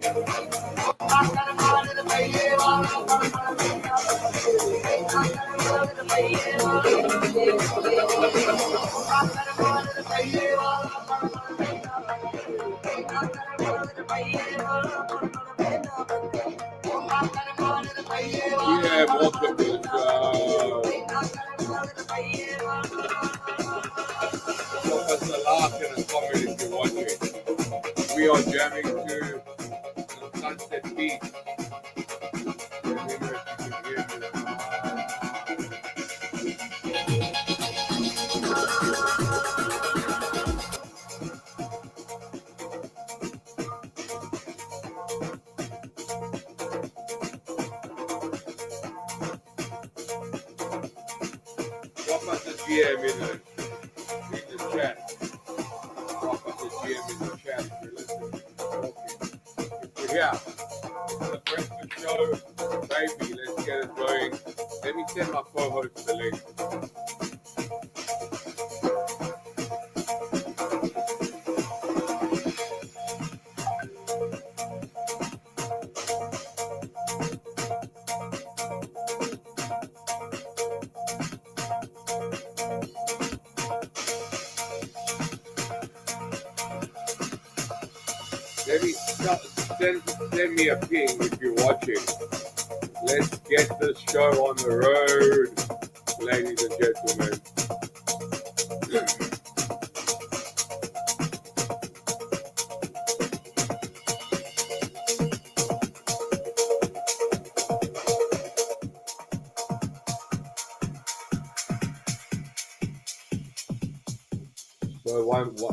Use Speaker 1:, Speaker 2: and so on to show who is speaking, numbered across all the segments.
Speaker 1: Yeah, welcome to the show. Drop us a like and a comment if you're watching. We are jamming to some Sunset Beach. Let me know if you can hear me. Drop us a GM in the chat. Drop us a GM in the chat if you're listening. If you're here, the breakfast show, baby, let's get it going. Let me send my co-host the link. Let me send me a ping if you're watching. Let's get this show on the road, ladies and gentlemen. So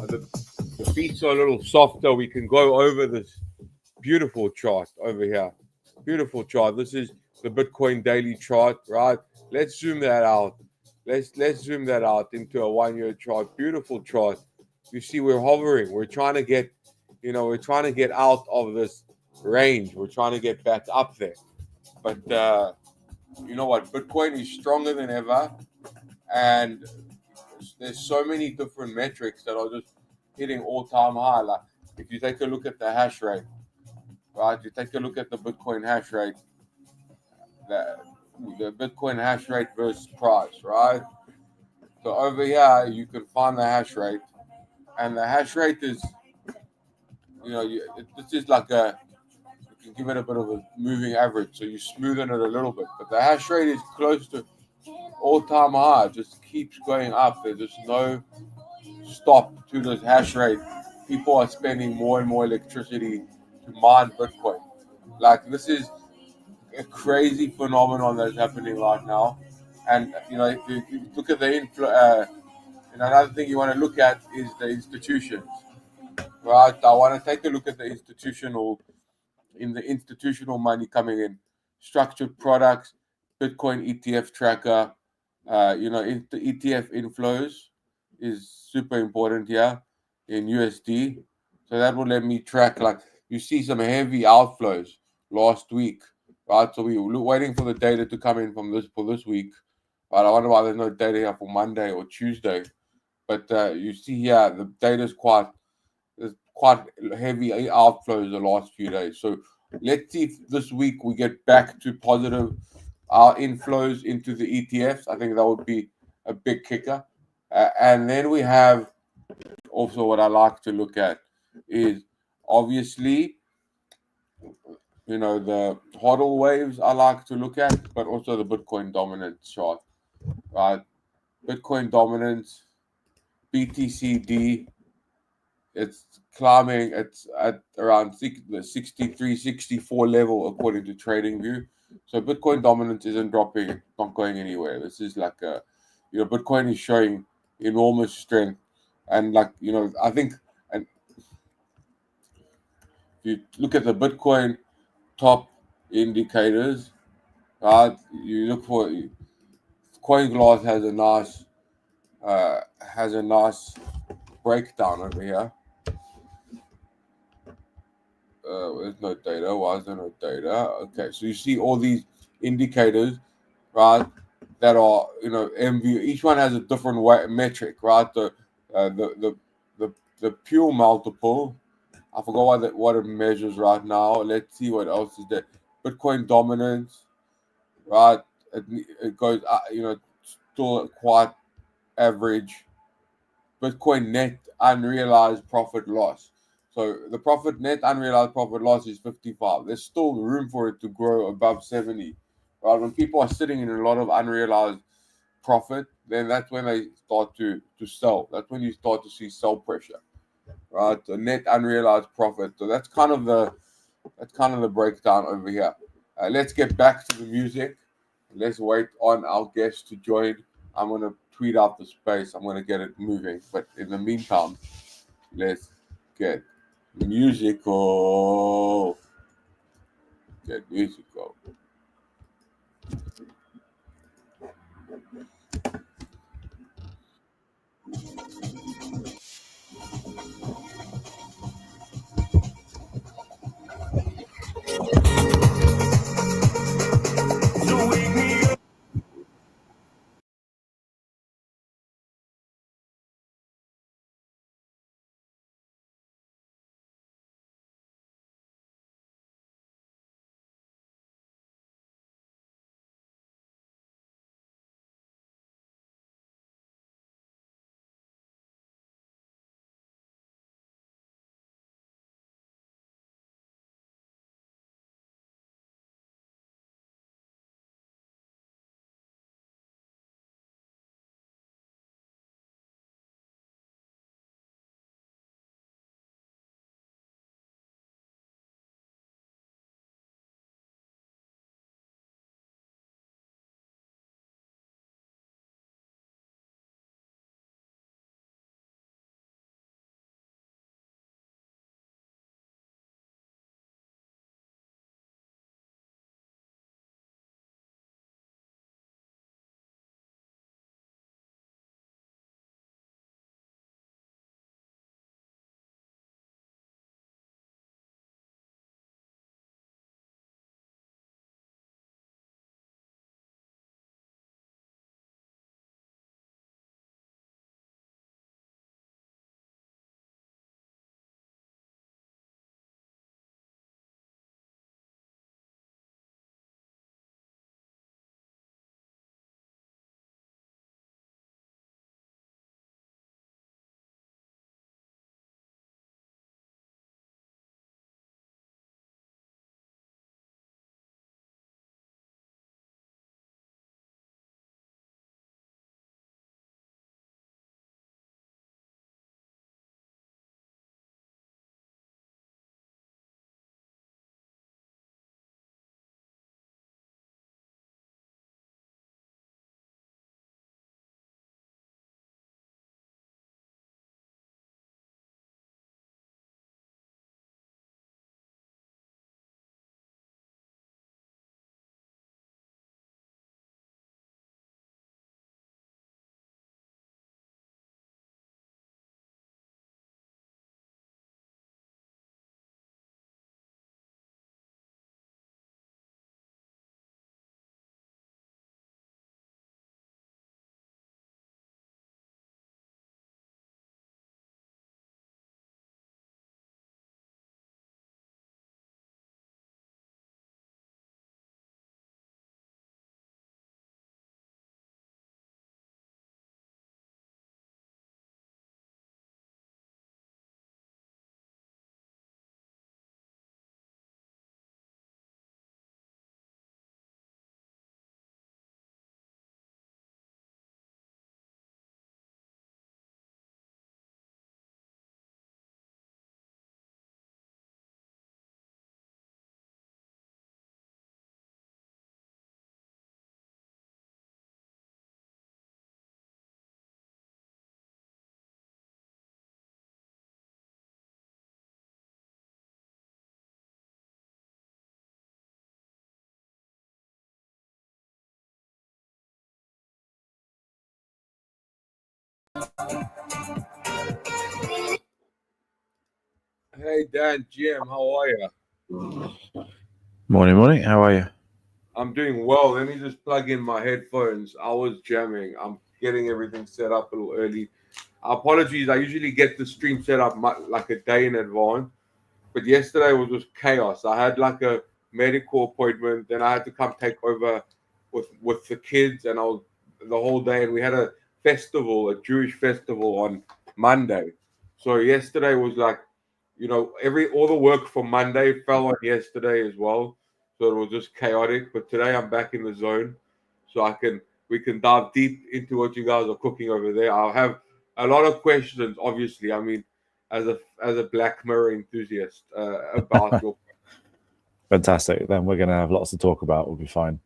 Speaker 1: the beats are a little softer. We can go over this beautiful chart over here. Beautiful chart. This is the Bitcoin daily chart, right? Let's zoom that out. Let's zoom that out into a 1 year chart. Beautiful chart. You see, we're hovering. We're trying to get, we're trying to get out of this range. We're trying to get back up there. But you know what? Bitcoin is stronger than ever, and there's so many different metrics that are just hitting all-time high. Like if you take a look at the hash rate, right? You take a look at the Bitcoin hash rate, the Bitcoin hash rate versus price, right? So over here, you can find the hash rate, and the hash rate is, this is like you can give it a bit of a moving average, so you smoothen it a little bit. But the hash rate is close to all-time high, it just keeps going up. There's just no stop to this hash rate. People are spending more and more electricity to mine Bitcoin. Like this is a crazy phenomenon that's happening right now. And if you look at the inflow, and another thing you want to look at is the institutions, right? I want to take a look at the institutional money coming in, structured products, Bitcoin ETF tracker. The ETF inflows is super important here in USD. So that will let me track, like you see some heavy outflows last week, right? So we were waiting for the data to come in for this week. Right? I wonder why there's no data here for Monday or Tuesday. But you see here the data is quite heavy outflows the last few days. So let's see if this week we get back to positive inflows into the ETFs. I think that would be a big kicker. And then we have also what I like to look at is obviously, the hodl waves I like to look at, but also the Bitcoin dominance chart, right? Bitcoin dominance, BTCD, it's climbing. It's at around the 63, 64 level according to TradingView. So Bitcoin dominance isn't dropping, it's not going anywhere. This is like Bitcoin is showing enormous strength. And I think, and if you look at the Bitcoin top indicators, right, you look for CoinGlass has a nice breakdown over here. There's no data. Why is there no data? Okay, so you see all these indicators, right? That are MV. Each one has a different metric, right? The pure multiple. I forgot what it measures right now. Let's see what else is there. Bitcoin dominance, right? It goes, still quite average. Bitcoin net unrealized profit loss. So the net unrealized profit loss is 55. There's still room for it to grow above 70. Right? When people are sitting in a lot of unrealized profit, then that's when they start to sell. That's when you start to see sell pressure. Right? The net unrealized profit. So that's kind of the breakdown over here. Let's get back to the music. Let's wait on our guest to join. I'm gonna tweet out the space. I'm gonna get it moving. But in the meantime, let's get musical. Get musical. Hey Dan, GM, how are you?
Speaker 2: Morning, morning. How are you?
Speaker 1: I'm doing well. Let me just plug in my headphones. I was jamming. I'm getting everything set up a little early. Apologies. I usually get the stream set up like a day in advance. but yesterday was just chaos. I had like a medical appointment, then I had to come take over with the kids, and I was the whole day, and we had a festival, a Jewish festival on Monday. So yesterday was like, all the work from Monday fell on yesterday as well. So it was just chaotic. But today I'm back in the zone, so we can dive deep into what you guys are cooking over there. I'll have a lot of questions, obviously. I mean, as a Black Mirror enthusiast, about your.
Speaker 2: Fantastic. Then we're going to have lots to talk about. We'll be fine.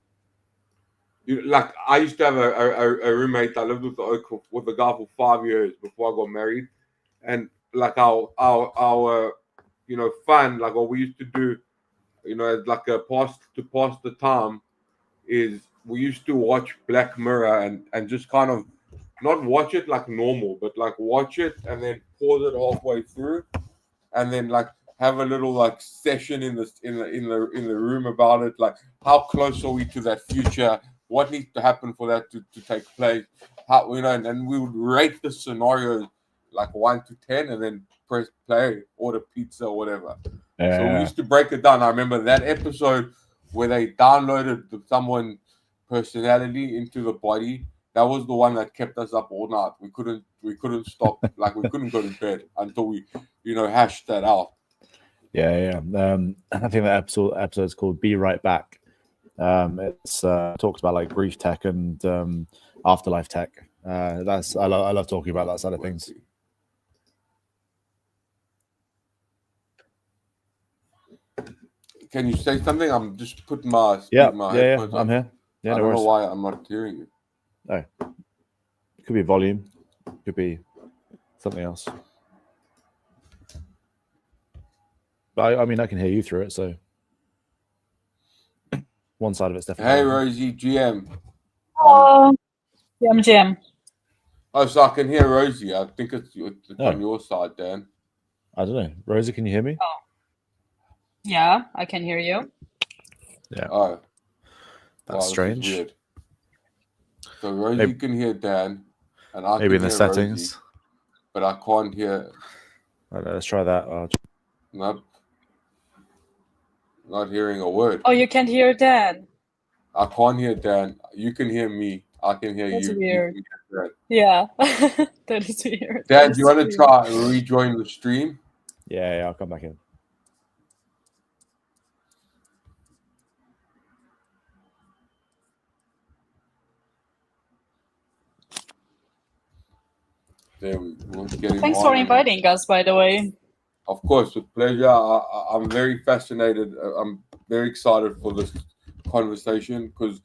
Speaker 1: Like I used to have a roommate. I lived with the guy for 5 years before I got married, and like our fun, like what we used to do, as like a pass the time, is we used to watch Black Mirror and just kind of not watch it like normal, but like watch it and then pause it halfway through, and then like have a little like session in the room about it, like how close are we to that future, what needs to happen for that to take place, how and we would rate the scenarios like 1 to 10 and then press play, order pizza or whatever. So we used to break it down. I remember that episode where they downloaded someone's personality into the body. That was the one that kept us up all night. We couldn't stop. Like we couldn't go to bed until we, hashed that out.
Speaker 2: Yeah. I think that episode's called "Be Right Back." It's talks about like grief tech and afterlife tech. I love talking about that side of things.
Speaker 1: Can you say something? I'm just putting my
Speaker 2: headphones on. I'm here. Yeah,
Speaker 1: I don't know why I'm not hearing you.
Speaker 2: Oh, it could be volume. Could be something else. But I mean, I can hear you through it. So one side of it's definitely.
Speaker 1: Hey, Rosie, GM.
Speaker 3: Hello. I'm GM.
Speaker 1: Oh, so I can hear Rosie. I think it's on your side, Dan.
Speaker 2: I don't know. Rosie, can you hear me?
Speaker 3: Oh. Yeah, I can hear you.
Speaker 2: Yeah.
Speaker 1: Oh.
Speaker 2: That's strange.
Speaker 1: Weird. So Rosie can hear Dan, and I
Speaker 2: maybe
Speaker 1: can
Speaker 2: in the
Speaker 1: hear
Speaker 2: settings,
Speaker 1: Rosie, but I can't hear.
Speaker 2: Okay, let's try that.
Speaker 1: Nope. Not hearing a word.
Speaker 3: Oh, you can't hear Dan.
Speaker 1: I can't hear Dan. You can hear me. I can hear
Speaker 3: That's
Speaker 1: you.
Speaker 3: weird.
Speaker 1: You can hear
Speaker 3: Yeah, that is weird.
Speaker 1: Dan, do you want to try rejoin the stream?
Speaker 2: Yeah, I'll come back in.
Speaker 1: There we go.
Speaker 3: Thanks for inviting us, by the way.
Speaker 1: Of course, with pleasure. I'm very fascinated. I'm very excited for this conversation because,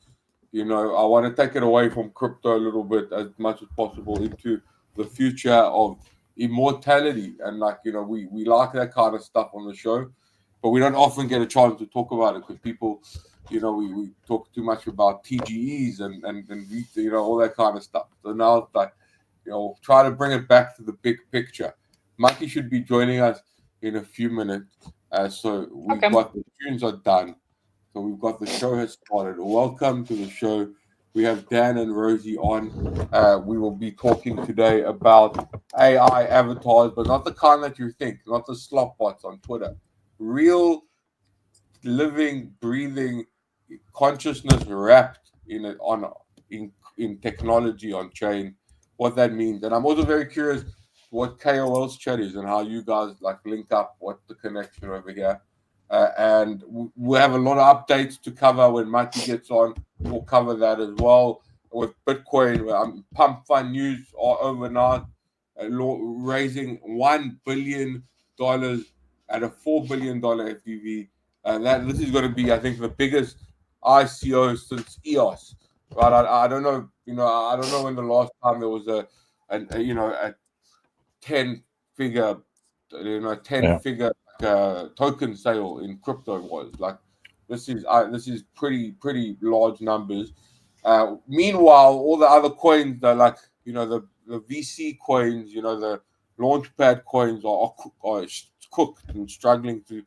Speaker 1: I want to take it away from crypto a little bit as much as possible into the future of immortality. And we like that kind of stuff on the show, but we don't often get a chance to talk about it because people, we talk too much about TGEs and all that kind of stuff. So now it's like, try to bring it back to the big picture. Mikey should be joining us in a few minutes. So we've got the tunes are done. So we've got the show has started. Welcome to the show. We have Dan and Rosie on. We will be talking today about AI avatars, but not the kind that you think, not the slop bots on Twitter. Real, living, breathing consciousness wrapped in technology on chain. What that means. And I'm also very curious what KOL's chat is and how you guys link up, what the connection over here. And we'll have a lot of updates to cover when Mikey gets on. We'll cover that as well. With Bitcoin, pump.fun news are overnight, raising $1 billion at a $4 billion FDV. And this is going to be, I think, the biggest ICO since EOS. Right? I don't know. I don't know when the last time there was a 10-figure, token sale in crypto was like. This is pretty large numbers. Meanwhile, all the other coins, the VC coins, the launchpad coins are cooked and struggling to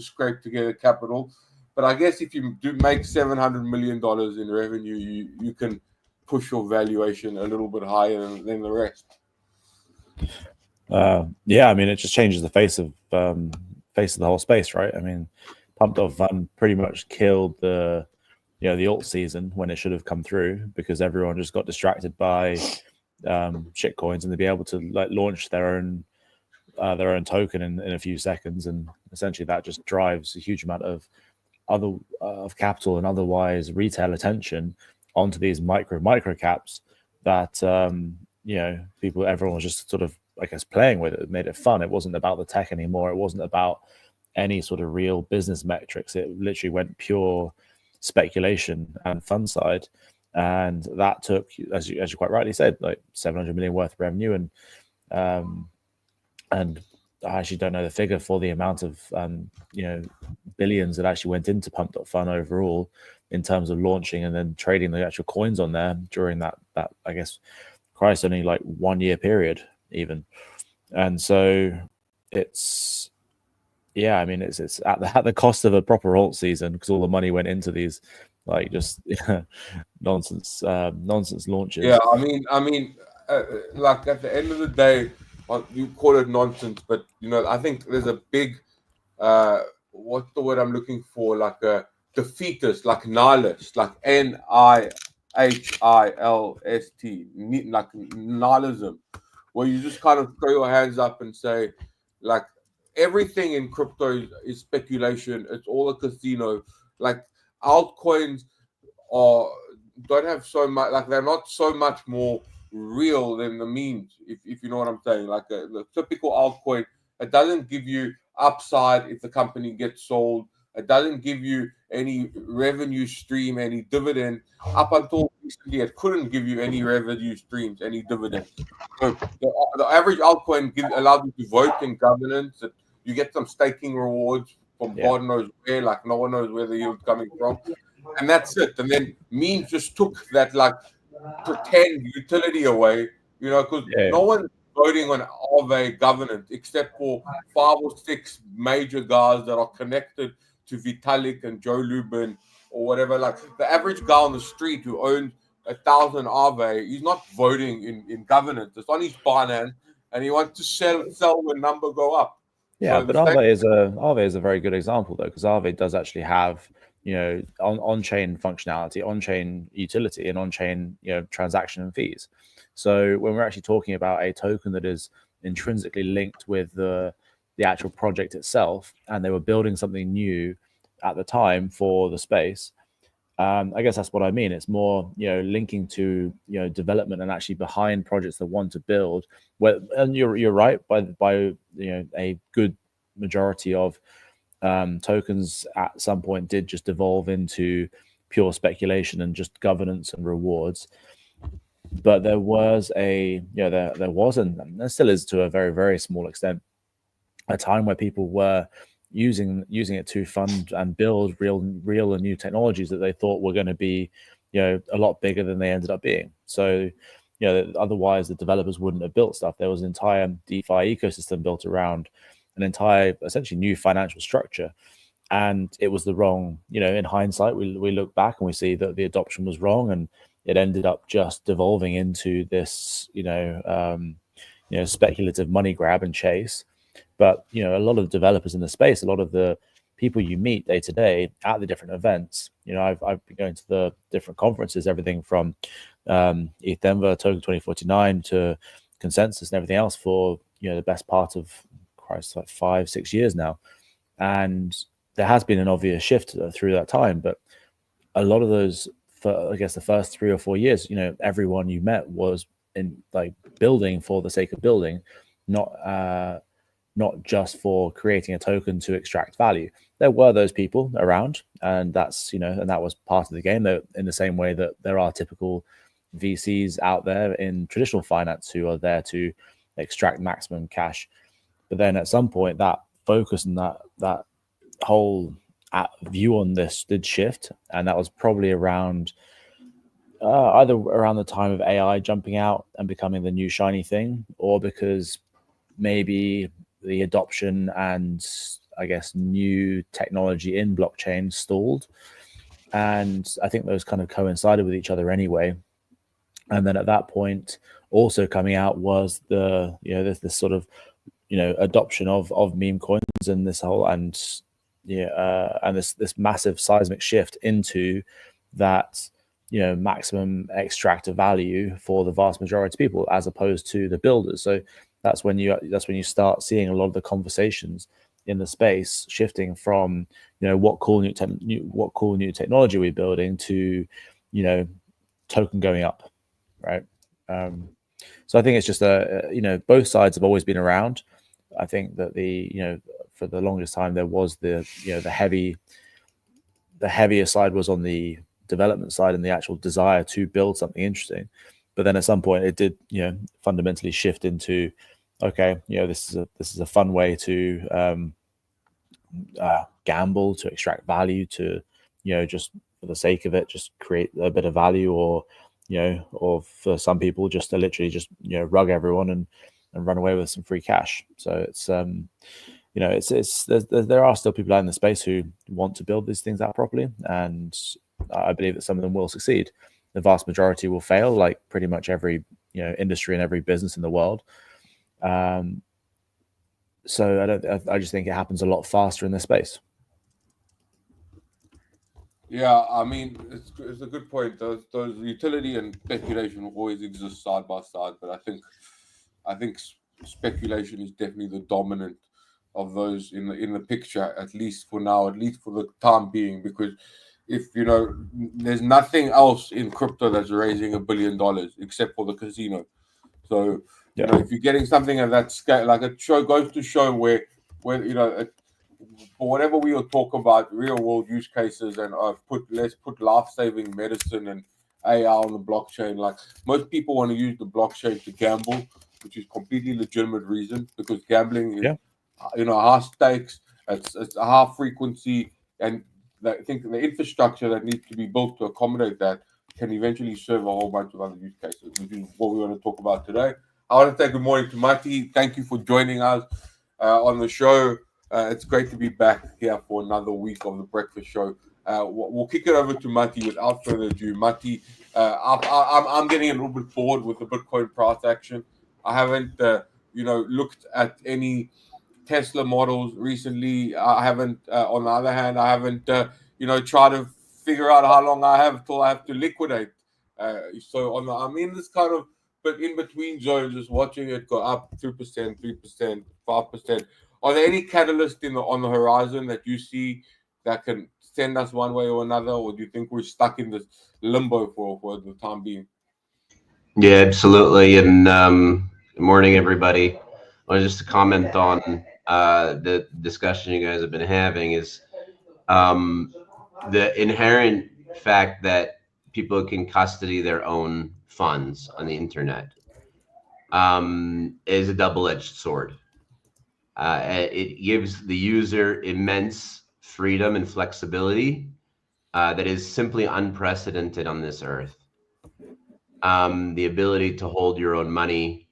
Speaker 1: scrape together capital. But I guess if you do make $700 million in revenue, you can push your valuation a little bit higher than the rest.
Speaker 2: Yeah, I mean, it just changes the face of the whole space, right? I mean, pump.fun pretty much killed the alt season when it should have come through, because everyone just got distracted by shit coins, and they'd be able to like launch their own token in a few seconds, and essentially that just drives a huge amount of capital and otherwise retail attention onto these micro caps that everyone was just sort of, I guess, playing with it. It made it fun. It wasn't about the tech anymore. It wasn't about any sort of real business metrics. It literally went pure speculation and fun side, and that took, as you quite rightly said, like 700 million worth of revenue, and I actually don't know the figure for the amount of billions that actually went into pump.fun overall in terms of launching and then trading the actual coins on there during that I guess Christ, only like 1 year period even. And so it's I mean, it's at the cost of a proper alt season, because all the money went into these like just nonsense launches.
Speaker 1: Yeah, I mean, like at the end of the day, you call it nonsense, but I think there's a big, what's the word I'm looking for? Like a defeatist, like nihilist, like NIHILST, like nihilism, where you just kind of throw your hands up and say, like, everything in crypto is speculation. It's all a casino. Like altcoins don't have so much, like they're not so much more real than the memes, if you know what I'm saying. Like the typical altcoin, it doesn't give you upside if the company gets sold. It doesn't give you any revenue stream, any dividend. Up until recently, it couldn't give you any revenue streams, any dividends. So the average altcoin allows you to vote in governance. You get some staking rewards from God knows where, like no one knows where the yield's coming from. And that's it. And then memes just took that like pretend utility away, because no one's voting on Aave governance except for 5 or 6 major guys that are connected to Vitalik and Joe Lubin or whatever. Like the average guy on the street who owns 1,000 Aave, he's not voting in governance. It's on his Binance, and he wants to sell when number go up.
Speaker 2: Yeah,
Speaker 1: So
Speaker 2: but Aave is a very good example though, because Aave does actually have on-chain functionality, on-chain utility, and on-chain transaction and fees. So when we're actually talking about a token that is intrinsically linked with the actual project itself, and they were building something new at the time for the space, I guess that's what I mean. It's more linking to development and actually behind projects that want to build. And you're right, by a good majority of tokens at some point did just evolve into pure speculation and just governance and rewards. But there was there was, and there still is to a very, very small extent, a time where people were using it to fund and build real and new technologies that they thought were going to be a lot bigger than they ended up being. So otherwise the developers wouldn't have built stuff. There was an entire DeFi ecosystem built around an entire essentially new financial structure, and it was the wrong, in hindsight we look back and we see that the adoption was wrong, and it ended up just devolving into this speculative money grab and chase. But a lot of the developers in the space, a lot of the people you meet day to day at the different events, I've been going to the different conferences, everything from ETH Denver, Token 2049 to Consensus and everything else for the best part of like 5-6 years now. And there has been an obvious shift through that time, but a lot of those, I guess the first 3 or 4 years, everyone you met was in like building for the sake of building, not just for creating a token to extract value. There were those people around, and that's and that was part of the game. Though, in the same way that there are typical VCs out there in traditional finance who are there to extract maximum cash. But then at some point, that focus and that whole view on this did shift, and that was probably around either around the time of AI jumping out and becoming the new shiny thing, or because maybe the adoption and I guess new technology in blockchain stalled. And I think those kind of coincided with each other anyway. And then at that point, also coming out was the this sort of adoption of meme coins and this whole and this massive seismic shift into that maximum extractor value for the vast majority of people, as opposed to the builders. So that's when you start seeing a lot of the conversations in the space shifting from what cool new technology we're building to token going up, right? So I think it's just both sides have always been around. I think that for the longest time there was the heavier side was on the development side and the actual desire to build something interesting. But then at some point it did fundamentally shift into, okay, this is a fun way to gamble, to extract value, to just for the sake of it, just create a bit of value, or or for some people just to literally just rug everyone and run away with some free cash. So it's there are still people out in the space who want to build these things out properly, and I believe that some of them will succeed. The vast majority will fail, like pretty much every industry and every business in the world. So I just think it happens a lot faster in this space.
Speaker 1: Yeah, I mean, it's a good point. Those utility and speculation will always exist side by side, but I think speculation is definitely the dominant of those in the picture, at least for now, at least for the time being, because if there's nothing else in crypto that's raising $1 billion except for the casino. So if you're getting something of that scale, like it goes to show where for whatever we will talk about real world use cases, and let's put life-saving medicine and AI on the blockchain. Like, most people want to use the blockchain to gamble, which is completely legitimate reason, because gambling is high stakes, it's a high frequency, and I think the infrastructure that needs to be built to accommodate that can eventually serve a whole bunch of other use cases, which is what we want to talk about today. I want to say good morning to Mati. Thank you for joining us on the show. It's great to be back here for another week of the Breakfast Show. We'll kick it over to Mati without further ado. Mati, I'm getting a little bit bored with the Bitcoin price action. I haven't, looked at any Tesla models recently. I haven't. On the other hand, I haven't, tried to figure out how long I have till I have to liquidate. So I'm in this kind of, but in between zone, just watching it go up 2%, 3%, 5%. Are there any catalysts on the horizon that you see that can send us one way or another, or do you think we're stuck in this limbo for the time being?
Speaker 4: Yeah, absolutely. And good morning, everybody. Just to comment on the discussion you guys have been having is the inherent fact that people can custody their own funds on the internet is a double-edged sword. It gives the user immense freedom and flexibility that is simply unprecedented on this earth. The ability to hold your own money,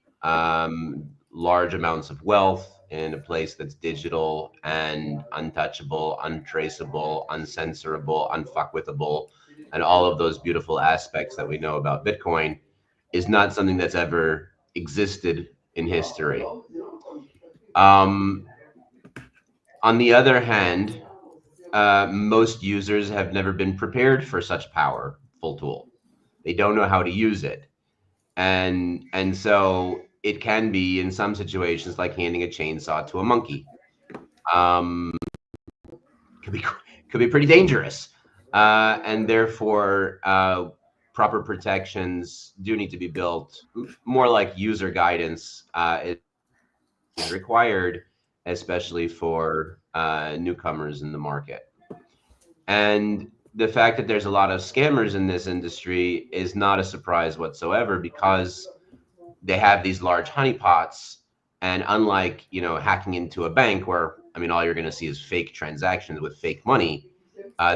Speaker 4: large amounts of wealth in a place that's digital and untouchable, untraceable, uncensorable, unfuckwithable, and all of those beautiful aspects that we know about Bitcoin is not something that's ever existed in history. On the other hand, most users have never been prepared for such powerful tool. They don't know how to use it. And so it can be, in some situations, like handing a chainsaw to a monkey. Could be pretty dangerous. And therefore, proper protections do need to be built. More like user guidance is required, especially for newcomers in the market. And the fact that there's a lot of scammers in this industry is not a surprise whatsoever, because they have these large honeypots. And unlike, hacking into a bank where, all you're going to see is fake transactions with fake money,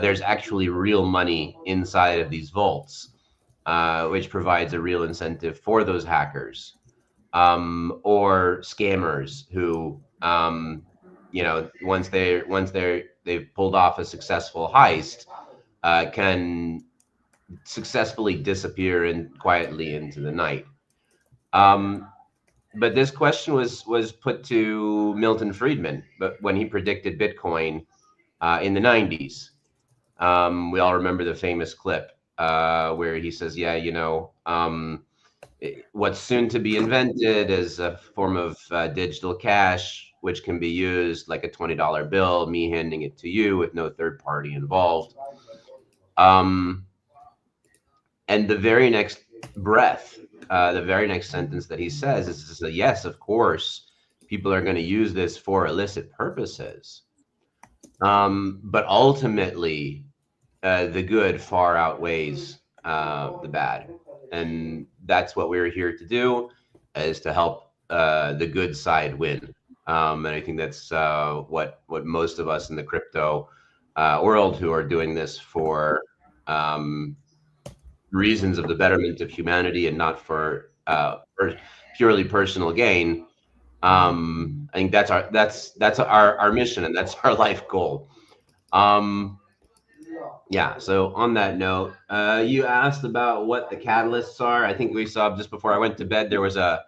Speaker 4: there's actually real money inside of these vaults, which provides a real incentive for those hackers or scammers who, once they've pulled off a successful heist, can successfully disappear quietly into the night. but this question was put to Milton Friedman, but when he predicted Bitcoin in the 90s. We all remember the famous clip where he says, yeah, what's soon to be invented is a form of digital cash, which can be used like a $20 bill, me handing it to you with no third party involved. And the very next breath, the very next sentence that he says is, yes, of course, people are going to use this for illicit purposes. But ultimately, the good far outweighs the bad. And that's what we're here to do, is to help the good side win. And I think that's what most of us in the crypto world who are doing this for reasons of the betterment of humanity and not for purely personal gain. I think that's our mission, and that's our life goal. Yeah. So on that note, you asked about what the catalysts are. I think we saw just before I went to bed, there was a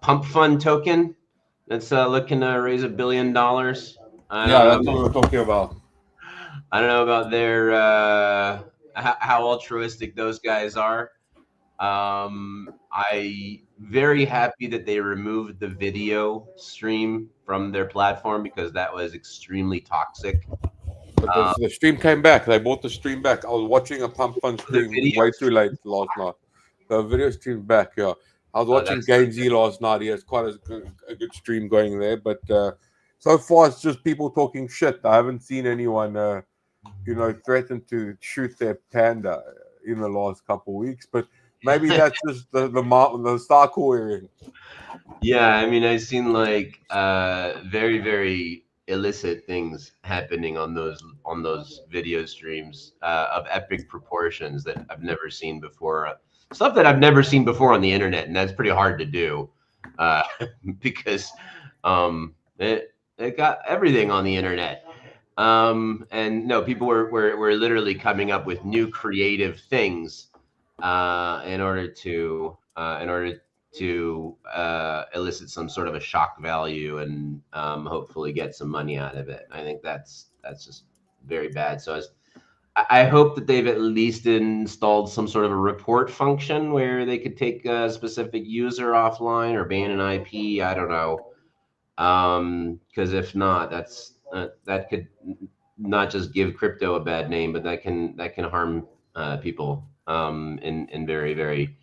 Speaker 4: pump.fun token that's looking to raise $1 billion.
Speaker 1: Yeah, that's what we were talking about.
Speaker 4: I don't know about their how altruistic those guys are. I very happy that they removed the video stream from their platform because that was extremely toxic.
Speaker 1: But the stream came back. They bought the stream back. I was watching a pump fun stream way too late last night. The video stream back. Yeah, I was watching Gainsy last night. He has quite a good stream going there. But so far, it's just people talking shit. I haven't seen anyone, threaten to shoot their panda in the last couple of weeks. But maybe that's just the Star we're in.
Speaker 4: Yeah, I mean, I've seen like very, very illicit things happening on those video streams of epic proportions that I've never seen before. Stuff that I've never seen before on the internet, and that's pretty hard to do because it got everything on the internet. And no, people were literally coming up with new creative things in order to elicit some sort of a shock value and hopefully get some money out of it. I think that's just very bad. So I hope that they've at least installed some sort of a report function where they could take a specific user offline or ban an IP. I don't know. Because if not, that could not just give crypto a bad name, but that can harm people in very, very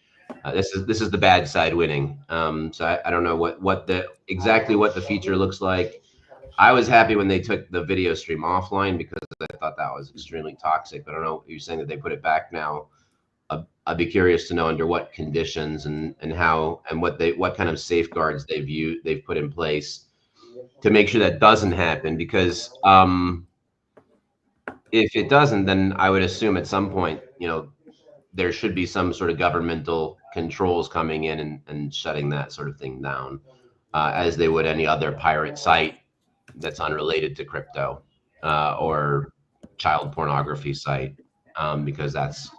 Speaker 4: this is the bad side winning. So I don't know what exactly what the feature looks like. I was happy when they took the video stream offline because I thought that was extremely toxic. But I don't know. You're saying that they put it back now. I'd be curious to know under what conditions and how and what kind of safeguards they've put in place to make sure that doesn't happen. Because if it doesn't, then I would assume at some point, there should be some sort of governmental controls coming in and shutting that sort of thing down, as they would any other pirate site that's unrelated to crypto or child pornography site, because that's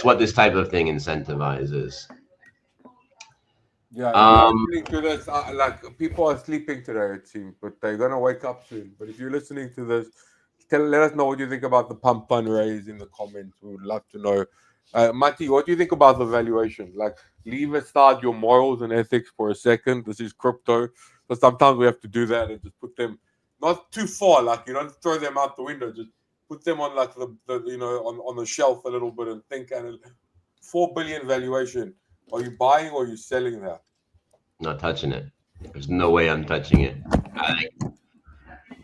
Speaker 4: what this type of thing incentivizes.
Speaker 1: Yeah, if you're listening to this, like people are sleeping today, it seems, but they're gonna wake up soon. But if you're listening to this, let us know what you think about the pump fund raise in the comments. We would love to know. Mati, what do you think about the valuation? Like, leave aside your morals and ethics for a second. This is crypto, so sometimes we have to do that and just put them not too far. Like, you don't throw them out the window. Just put them on like the on the shelf a little bit and think. And 4 billion valuation. Are you buying or are you selling that?
Speaker 4: Not touching it. There's no way I'm touching it.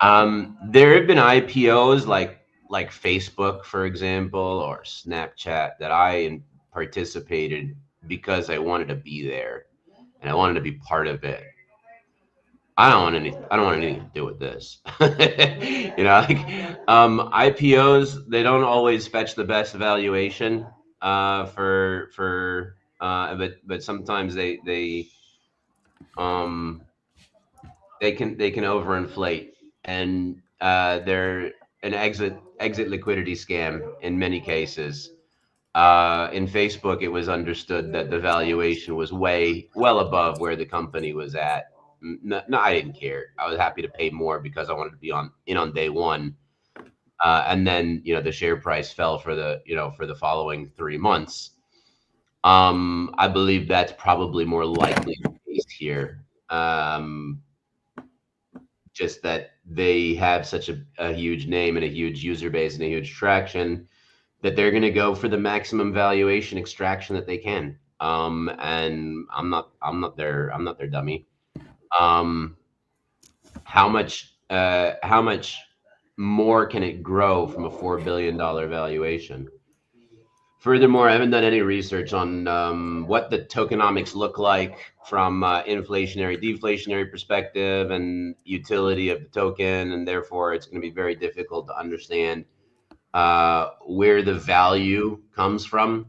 Speaker 4: There have been IPOs like Facebook, for example, or Snapchat that I participated because I wanted to be there and I wanted to be part of it. I don't want anything to do with this. IPOs, they don't always fetch the best valuation but sometimes they can overinflate, and they're an exit liquidity scam in many cases. In Facebook, it was understood that the valuation was well above where the company was at. No, I didn't care. I was happy to pay more because I wanted to be in on day one. And then, the share price fell for the following 3 months. I believe that's probably more likely the case here. Just that they have such a huge name and a huge user base and a huge traction that they're going to go for the maximum valuation extraction that they can. And I'm not their dummy. How much more can it grow from a $4 billion valuation? Furthermore, I haven't done any research on what the tokenomics look like from inflationary, deflationary perspective and utility of the token, and therefore it's going to be very difficult to understand where the value comes from.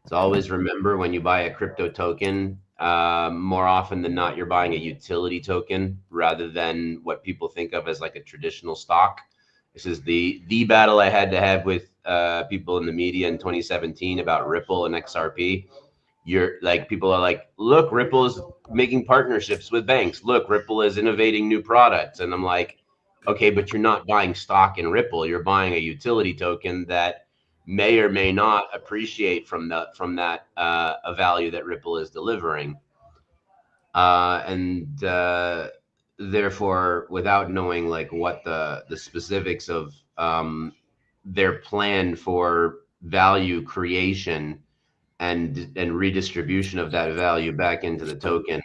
Speaker 4: So always remember, when you buy a crypto token, more often than not, you're buying a utility token rather than what people think of as like a traditional stock. This is the battle I had to have with people in the media in 2017 about Ripple and XRP. People are like, look, Ripple is making partnerships with banks. Look, Ripple is innovating new products. And I'm like, okay, but you're not buying stock in Ripple. You're buying a utility token that may or may not appreciate from that a value that Ripple is delivering. And therefore, without knowing like what the specifics of their plan for value creation and redistribution of that value back into the token,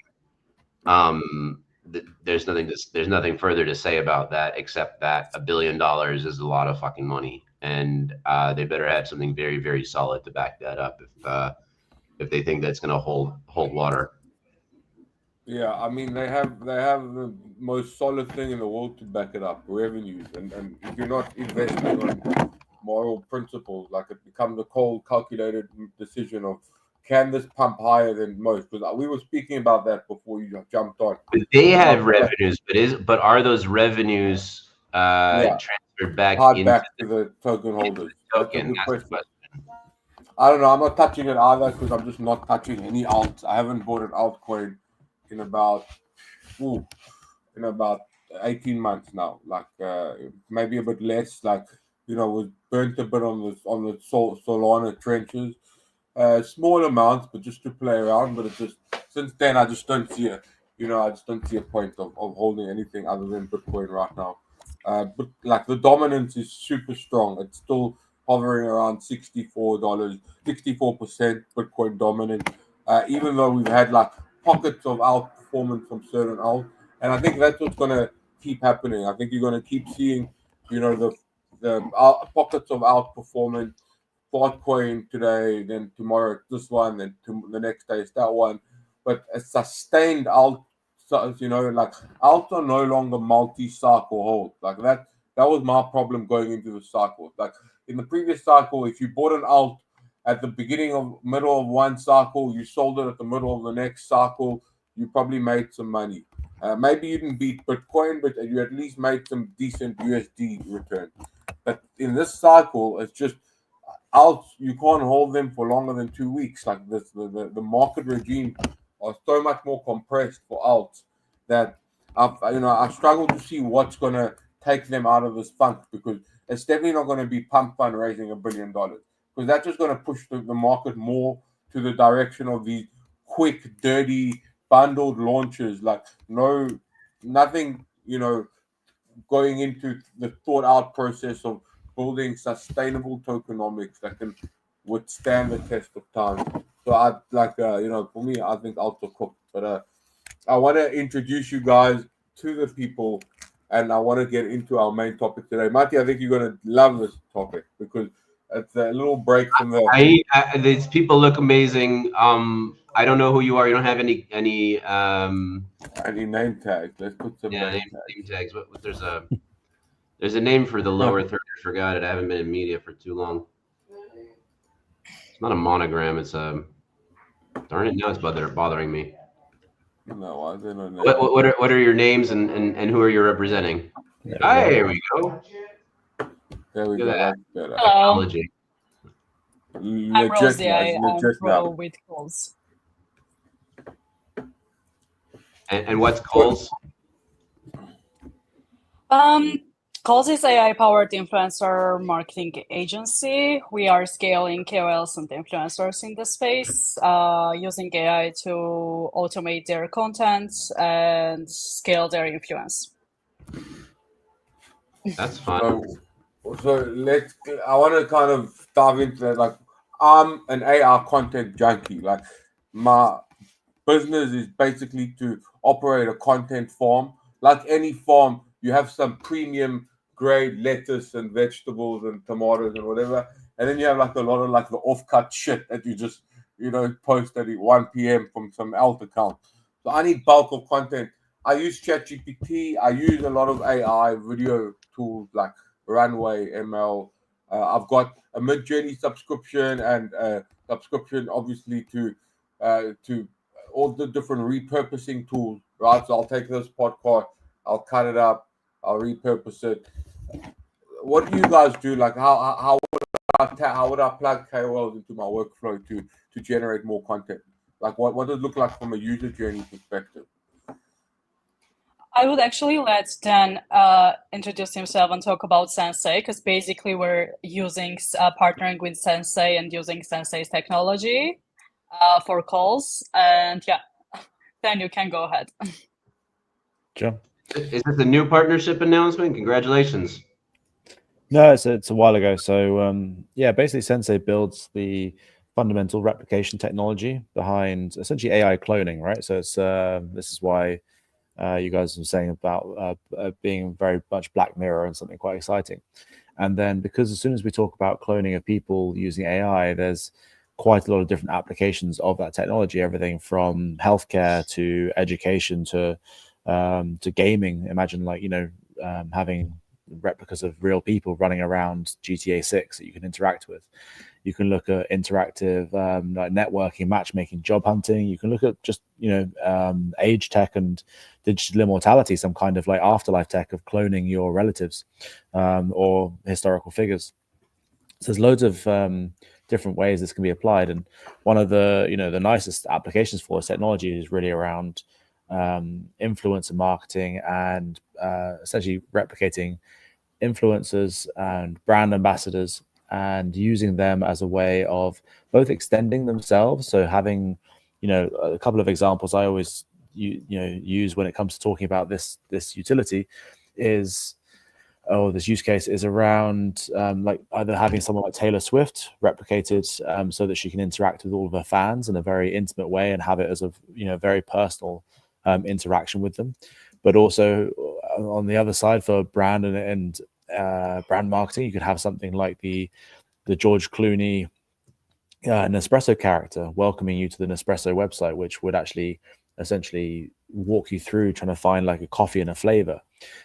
Speaker 4: there's nothing further to say about that except that $1 billion is a lot of fucking money, and they better have something very, very solid to back that up if they think that's going to hold water.
Speaker 1: Yeah, I mean they have the most solid thing in the world to back it up, revenues, and if you're not investing on moral principles, like it becomes a cold, calculated decision of can this pump higher than most? Because we were speaking about that before you jumped on.
Speaker 4: But they have revenues, but are those revenues transferred back
Speaker 1: to the token holders? That's a good question. I don't know. I'm not touching it either because I'm just not touching any alt. I haven't bought an altcoin in about 18 months now. Like maybe a bit less. Like was burnt a bit on the Solana trenches. Small amounts, but just to play around. But it's just since then I just don't see I just don't see a point of holding anything other than Bitcoin right now. But like the dominance is super strong. It's still hovering around $64, 64% Bitcoin dominant. Even though we've had like pockets of outperformance from certain alt, and I think that's what's going to keep happening. I think you're going to keep seeing, the pockets of outperformance. Bitcoin today, then tomorrow it's this one, then the next day it's that one. But a sustained alt, like alts are no longer multi-cycle hold. Like that was my problem going into the cycle. Like in the previous cycle, if you bought an alt at the middle of one cycle, you sold it at the middle of the next cycle, you probably made some money. Maybe you didn't beat Bitcoin, but you at least made some decent USD return. But in this cycle, it's just alts, you can't hold them for longer than 2 weeks. Like this, the market regime are so much more compressed for alts that I struggle to see what's going to take them out of this funk, because it's definitely not going to be pump.fun raising $1 billion, because that's just going to push the market more to the direction of these quick, dirty, bundled launches. Like nothing, going into the thought out process of building sustainable tokenomics that can withstand the test of time. So I like, for me, I think alts are cooked. But I want to introduce you guys to the people, and I want to get into our main topic today. Mati, I think you're going to love this topic because it's a little break from the.
Speaker 4: These people look amazing. I don't know who you are. You don't have any
Speaker 1: name tags. Let's put some name
Speaker 4: tags. What there's a name for the lower third. I forgot it. I haven't been in media for too long. It's not a monogram. It's a. Darn it! Now it's bothering me.
Speaker 1: No, I don't know.
Speaker 4: What are your names and who are you representing? Here we go.
Speaker 1: There we go.
Speaker 4: Apology.
Speaker 3: I'm
Speaker 1: legit,
Speaker 3: Rosie.
Speaker 1: guys,
Speaker 3: I'm
Speaker 1: legit
Speaker 3: pro
Speaker 1: now.
Speaker 3: with calls.
Speaker 4: And what's Coles?
Speaker 3: Calls is AI-powered influencer marketing agency. We are scaling KOLs and influencers in the space, using AI to automate their content and scale their influence.
Speaker 4: That's fun.
Speaker 1: So I want to kind of dive into that. Like, I'm an AI content junkie. Like, my business is basically to operate a content farm. Like any farm, you have some premium grade lettuce and vegetables and tomatoes and whatever, and then you have like a lot of like the off-cut shit that you just post at 1 p.m. from some alt account. So I need bulk of content. I use ChatGPT. I use a lot of AI video tools like Runway, ML. I've got a mid-journey subscription and subscription, obviously, to all the different repurposing tools, right? So I'll take this podcast, I'll cut it up, I'll repurpose it. What do you guys do? Like, how would I plug KOLs into my workflow to generate more content? Like, what does it look like from a user journey perspective?
Speaker 3: I would actually let Dan introduce himself and talk about Sensei, because basically we're using partnering with Sensei and using Sensei's technology for calls. And yeah, Dan, you can go ahead.
Speaker 2: Sure.
Speaker 4: Is this a new partnership announcement? Congratulations.
Speaker 2: No, it's a while ago. So yeah, basically Sensei builds the fundamental replication technology behind essentially AI cloning, right? So it's this is why you guys were saying about being very much Black Mirror and something quite exciting. And then because as soon as we talk about cloning of people using AI, there's quite a lot of different applications of that technology, everything from healthcare to education to gaming. Imagine like, having replicas of real people running around GTA 6 that you can interact with. You can look at interactive like networking, matchmaking, job hunting. You can look at just age tech and digital immortality, some kind of like afterlife tech of cloning your relatives or historical figures. So there's loads of different ways this can be applied, and one of the the nicest applications for this technology is really around influencer marketing and essentially replicating influencers and brand ambassadors and using them as a way of both extending themselves. So having, a couple of examples I always use when it comes to talking about this utility is, this use case is around like either having someone like Taylor Swift replicated so that she can interact with all of her fans in a very intimate way and have it as a very personal interaction with them. But also on the other side, for brand and brand marketing, you could have something like the George Clooney Nespresso character welcoming you to the Nespresso website, which would actually essentially walk you through trying to find like a coffee and a flavor.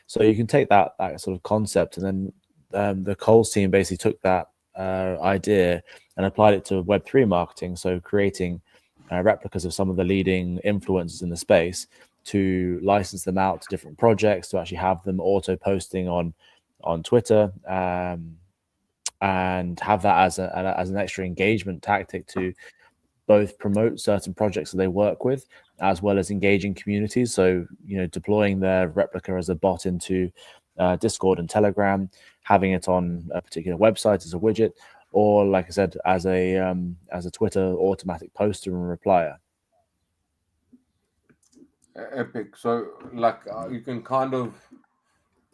Speaker 2: So you can take that sort of concept, and then the Coles team basically took that idea and applied it to Web3 marketing. So creating replicas of some of the leading influencers in the space to license them out to different projects, to actually have them auto posting on Twitter, and have that as an extra engagement tactic to both promote certain projects that they work with, as well as engaging communities. So, deploying their replica as a bot into Discord and Telegram, having it on a particular website as a widget, or like I said, as a Twitter automatic poster and replier.
Speaker 1: Epic. So like you can kind of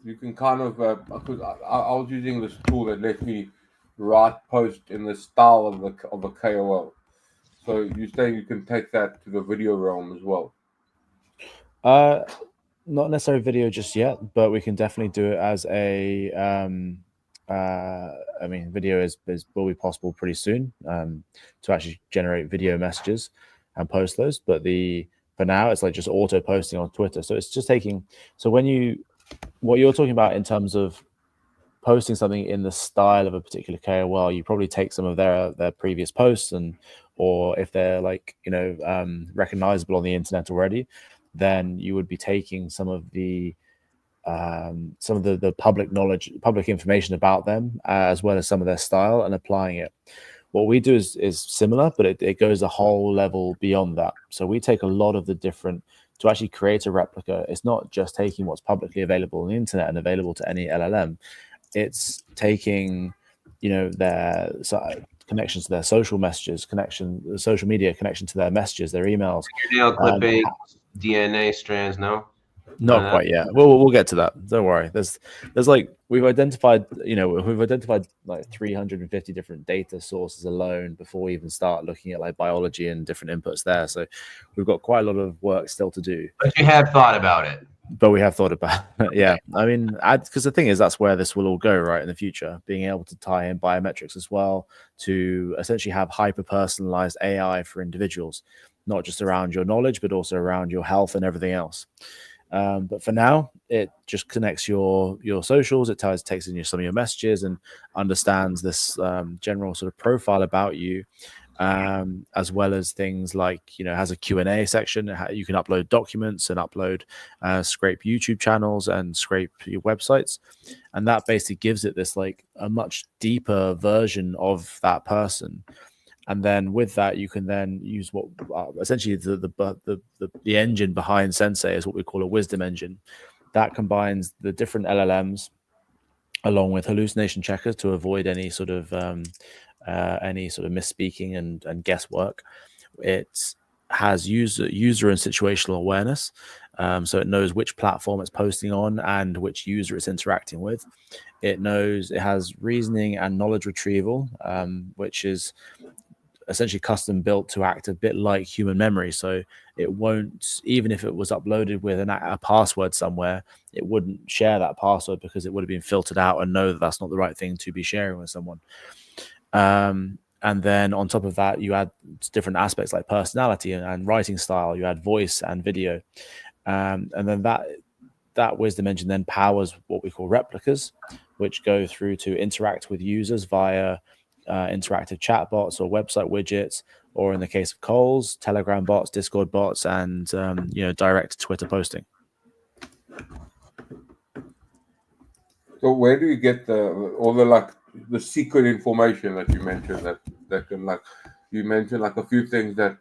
Speaker 1: because I was using this tool that let me write post in the style of a KOL. So you say you can take that to the video realm as well?
Speaker 2: Not necessarily video just yet, but we can definitely do it as a I mean, video will be possible pretty soon to actually generate video messages and post those. But for now, it's like just auto posting on Twitter. So it's just taking. So what you're talking about in terms of posting something in the style of a particular KOL, you probably take some of their previous posts, or if they're like recognizable on the internet already, then you would be taking some of the public knowledge, public information about them, as well as some of their style, and applying it. What we do is similar, but it goes a whole level beyond that. So we take a lot of the different to actually create a replica. It's not just taking what's publicly available on the internet and available to any LLM. It's taking, their connections to their social messages, social media connection to their messages, their emails.
Speaker 4: Nail clipping, DNA strands, no?
Speaker 2: Not quite yet. We'll get to that. Don't worry. There's like we've identified like 350 different data sources alone before we even start looking at like biology and different inputs there. So we've got quite a lot of work still to do.
Speaker 4: But you have thought about it.
Speaker 2: But we have thought about it. Yeah. I mean, because the thing is, that's where this will all go, right, in the future, being able to tie in biometrics as well to essentially have hyper-personalized AI for individuals, not just around your knowledge, but also around your health and everything else. But for now, it just connects your socials. It takes in some of your messages and understands this general sort of profile about you, as well as things like, has a Q&A section. You can upload documents and scrape YouTube channels and scrape your websites. And that basically gives it this like a much deeper version of that person. And then with that, you can then use what essentially the engine behind Sensei is what we call a wisdom engine. That combines the different LLMs along with hallucination checkers to avoid any sort of misspeaking and guesswork. It has user and situational awareness, so it knows which platform it's posting on and which user it's interacting with. It has reasoning and knowledge retrieval, which is essentially custom built to act a bit like human memory. So it won't, even if it was uploaded with a password somewhere, it wouldn't share that password because it would have been filtered out and know that that's not the right thing to be sharing with someone. And then on top of that, you add different aspects like personality and writing style. You add voice and video. And then that wisdom engine then powers what we call replicas, which go through to interact with users via interactive chatbots or website widgets, or in the case of Coles, Telegram bots, Discord bots, and direct Twitter posting.
Speaker 1: So where do you get all the secret information that you mentioned that can you mentioned a few things that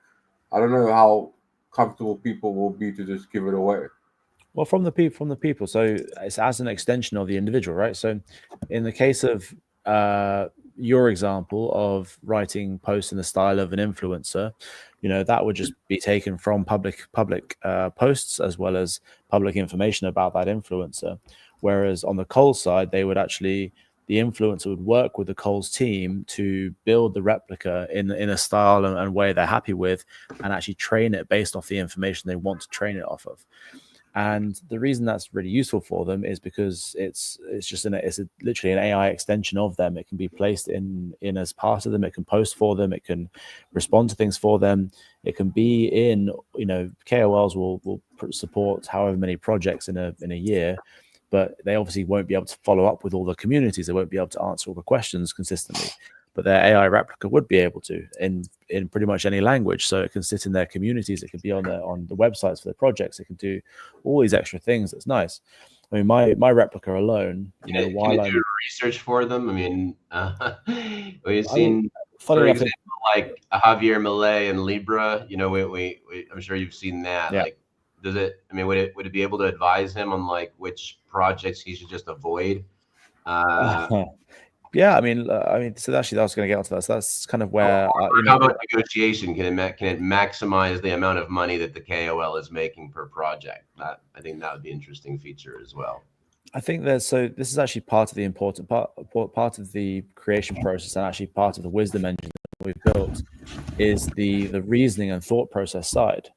Speaker 1: I don't know how comfortable people will be to just give it away?
Speaker 2: Well, from the people. So it's as an extension of the individual, right? So in the case of your example of writing posts in the style of an influencer, that would just be taken from public posts as well as public information about that influencer. Whereas on the Coles side, the influencer would work with the Coles team to build the replica in a style and way they're happy with, and actually train it based off the information they want to train it off of. And the reason that's really useful for them is because it's literally an AI extension of them. It can be placed in as part of them. It can post for them. It can respond to things for them. It can be in, KOLs will support however many projects in a year, but they obviously won't be able to follow up with all the communities. They won't be able to answer all the questions consistently. But their AI replica would be able to in pretty much any language. So it can sit in their communities. It can be on the websites for their projects. It can do all these extra things. That's nice. I mean, my replica alone,
Speaker 4: while I'm research for them. I mean, we've seen, for example, like Javier Milei and Libra. I'm sure you've seen that. Yeah. Like, does it? I mean, would it be able to advise him on like which projects he should just avoid?
Speaker 2: Yeah, I mean, so actually, I was going to get onto that. So that's kind of where.
Speaker 4: How about negotiation? Can it maximize the amount of money that the KOL is making per project? I think that would be an interesting feature as well.
Speaker 2: I think this is actually part of the important part of the creation process, and actually part of the wisdom engine that we've built is the reasoning and thought process side.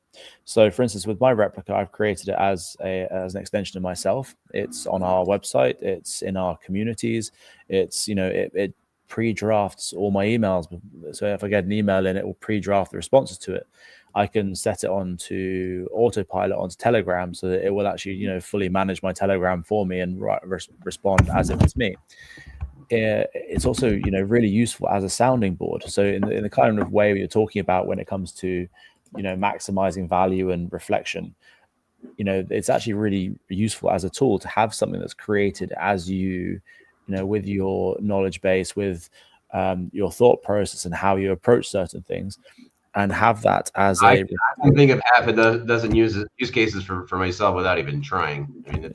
Speaker 2: So, for instance, with my replica, I've created it as an extension of myself. It's on our website. It's in our communities. It's it pre-drafts all my emails. So if I get an email in, it will pre-draft the responses to it. I can set it onto autopilot onto Telegram so that it will actually fully manage my Telegram for me and respond as if it's me. It's also really useful as a sounding board. So in the kind of way you're talking about when it comes to maximizing value and reflection, it's actually really useful as a tool to have something that's created as with your knowledge base, with your thought process and how you approach certain things, and have that as
Speaker 4: I can think of half a dozen use cases for myself without even trying. I mean,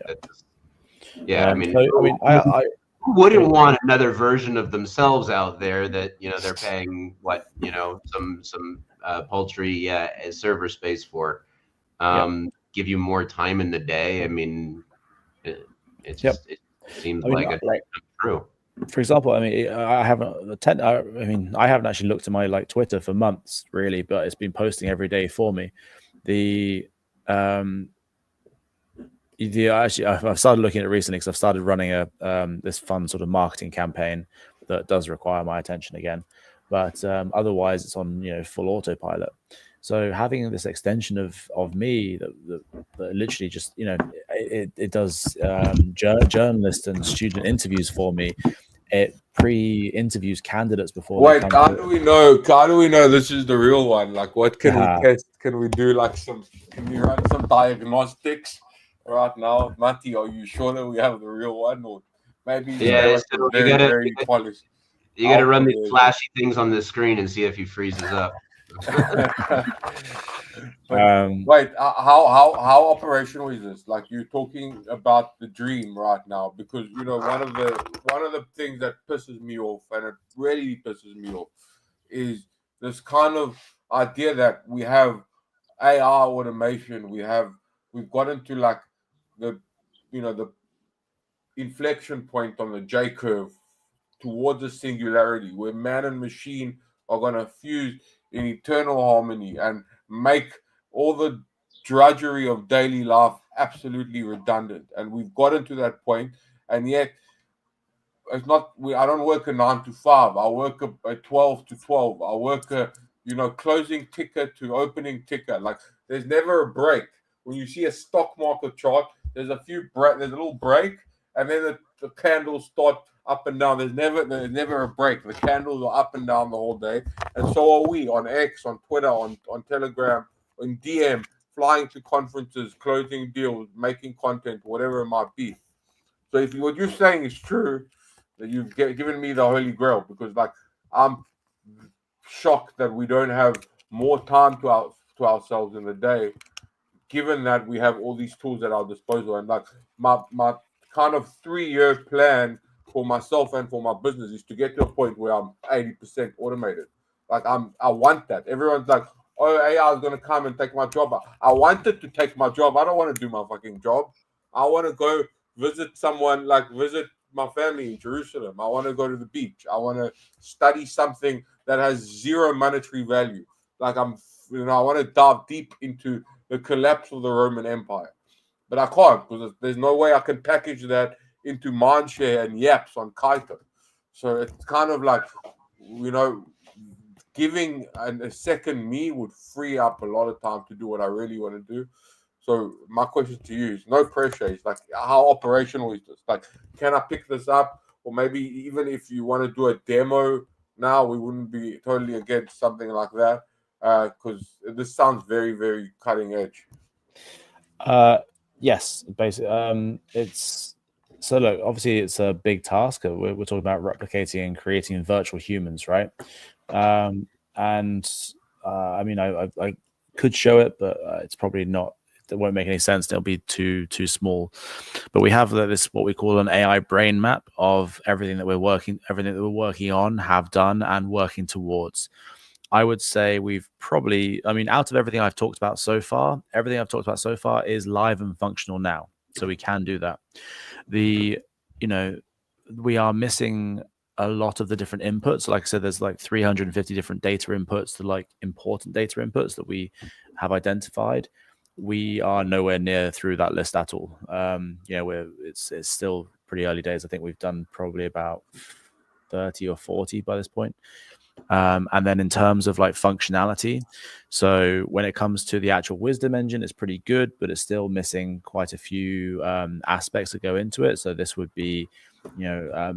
Speaker 4: I mean, who wouldn't want another version of themselves out there that they're paying some paltry server space for, give you more time in the day. I mean, it seems true.
Speaker 2: For example, I mean, I haven't actually looked at my Twitter for months, really, but it's been posting every day for me. Actually, I've started looking at it recently because I've started running this fun sort of marketing campaign that does require my attention again, but otherwise it's on full autopilot. So having this extension of me that literally just it does journalist and student interviews for me. It pre-interviews candidates before.
Speaker 1: Wait, how do we know this is the real one? Like, what can we test? Can we do can we run some diagnostics right now? Matti, are you sure that we have the real one, or maybe very polished?
Speaker 4: You gotta run these flashy things on the screen and see if he freezes up.
Speaker 1: Wait, how operational is this? Like, you're talking about the dream right now, because one of the things that pisses me off, and it really pisses me off, is this kind of idea that we have AI automation. We've got into the inflection point on the J curve towards a singularity where man and machine are going to fuse in eternal harmony and make all the drudgery of daily life absolutely redundant. And we've gotten to that point, and yet it's not. I don't work a 9 to 5. I work a 12 to 12. I work a closing ticker to opening ticker. Like, there's never a break. When you see a stock market chart, there's a little break, and then the candles start up and down. There's never a break. The candles are up and down the whole day, and so are we on X, on Twitter, on Telegram, on DM, flying to conferences, closing deals, making content, whatever it might be. So if what you're saying is true, that you've given me the holy grail, because I'm shocked that we don't have more time to ourselves in the day, given that we have all these tools at our disposal. And my kind of 3-year plan for myself and for my business is to get to a point where I'm 80% automated. I want that. Everyone's like, oh, AI is going to come and take my job. I want it to take my job. I don't want to do my fucking job. I want to go visit visit my family in Jerusalem. I want to go to the beach. I want to study something that has zero monetary value. I want to dive deep into the collapse of the Roman Empire. But I can't, because there's no way I can package that into Mindshare and Yaps on Kaito. So it's kind of giving a second me would free up a lot of time to do what I really want to do. So my question to you is, no pressure. It's how operational is this? Can I pick this up? Or maybe even if you want to do a demo now, we wouldn't be totally against something like that, because this sounds very, very cutting edge.
Speaker 2: Yes, basically. Look, obviously it's a big task. We're talking about replicating and creating virtual humans, right? I mean, I could show it, but it's probably not. It won't make any sense. It'll be too small. But we have this what we call an AI brain map of everything that we're working on, have done, and working towards. I would say we've probably, out of everything I've talked about so far, is live and functional now. So we can do that. We are missing a lot of the different inputs. Like I said, there's 350 different data inputs, the important data inputs that we have identified. We are nowhere near through that list at all. It's still pretty early days. I think we've done probably about 30 or 40 by this point. And then in terms of functionality, so when it comes to the actual wisdom engine, it's pretty good, but it's still missing quite a few aspects that go into it. So this would be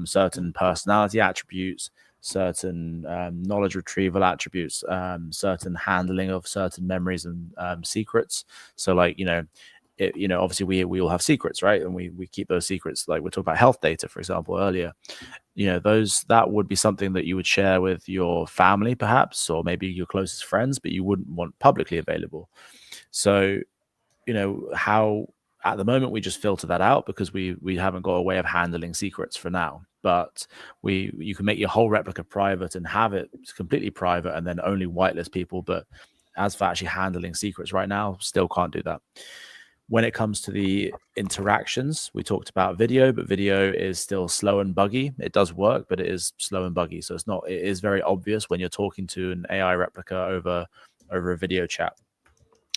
Speaker 2: certain personality attributes, certain knowledge retrieval attributes, certain handling of certain memories and secrets. So obviously we all have secrets, right? And we keep those secrets. Like we're talking about health data, for example, earlier. That would be something that you would share with your family, perhaps, or maybe your closest friends, but you wouldn't want publicly available. So, how at the moment we just filter that out because we haven't got a way of handling secrets for now. But you can make your whole replica private and have it completely private, and then only whitelist people. But as for actually handling secrets right now, still can't do that. When it comes to the interactions, we talked about video, but video is still slow and buggy. It does work, but it is slow and buggy. So it is very obvious when you're talking to an AI replica over a video chat.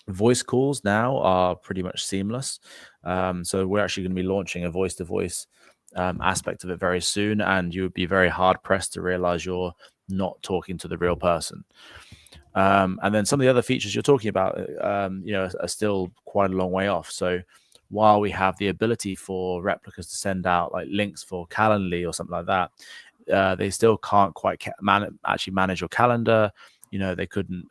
Speaker 2: Voice calls now are pretty much seamless. So we're actually going to be launching a voice-to-voice aspect of it very soon, and you would be very hard-pressed to realize you're not talking to the real person. And then some of the other features you're talking about, are still quite a long way off. So while we have the ability for replicas to send out like links for Calendly or something like that, they still can't quite actually manage your calendar. They couldn't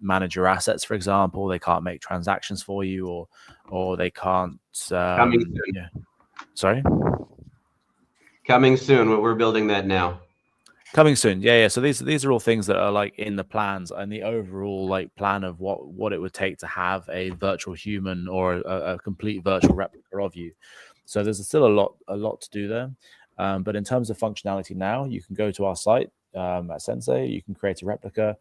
Speaker 2: manage your assets, for example. They can't make transactions for you, or they can't.
Speaker 4: Coming soon.
Speaker 2: Sorry.
Speaker 4: Coming soon. We're building that now.
Speaker 2: Coming soon, yeah. So these are all things that are like in the plans and the overall like plan of what it would take to have a virtual human or a complete virtual replica of you. So there's still a lot to do there. But in terms of functionality now, you can go to our site at Sensei. You can create a replica.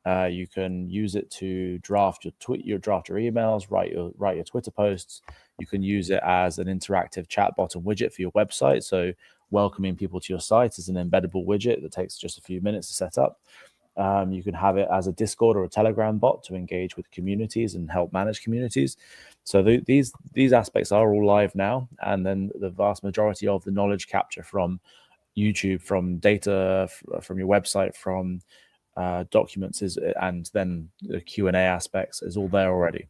Speaker 2: You can use it to draft your emails, write your Twitter posts. You can use it as an interactive chatbot and widget for your website. So welcoming people to your site is an embeddable widget that takes just a few minutes to set up. You can have it as a Discord or a Telegram bot to engage with communities and help manage communities. So these aspects are all live now. And then the vast majority of the knowledge capture from YouTube, from data, from your website, from documents and then the Q&A aspects is all there already.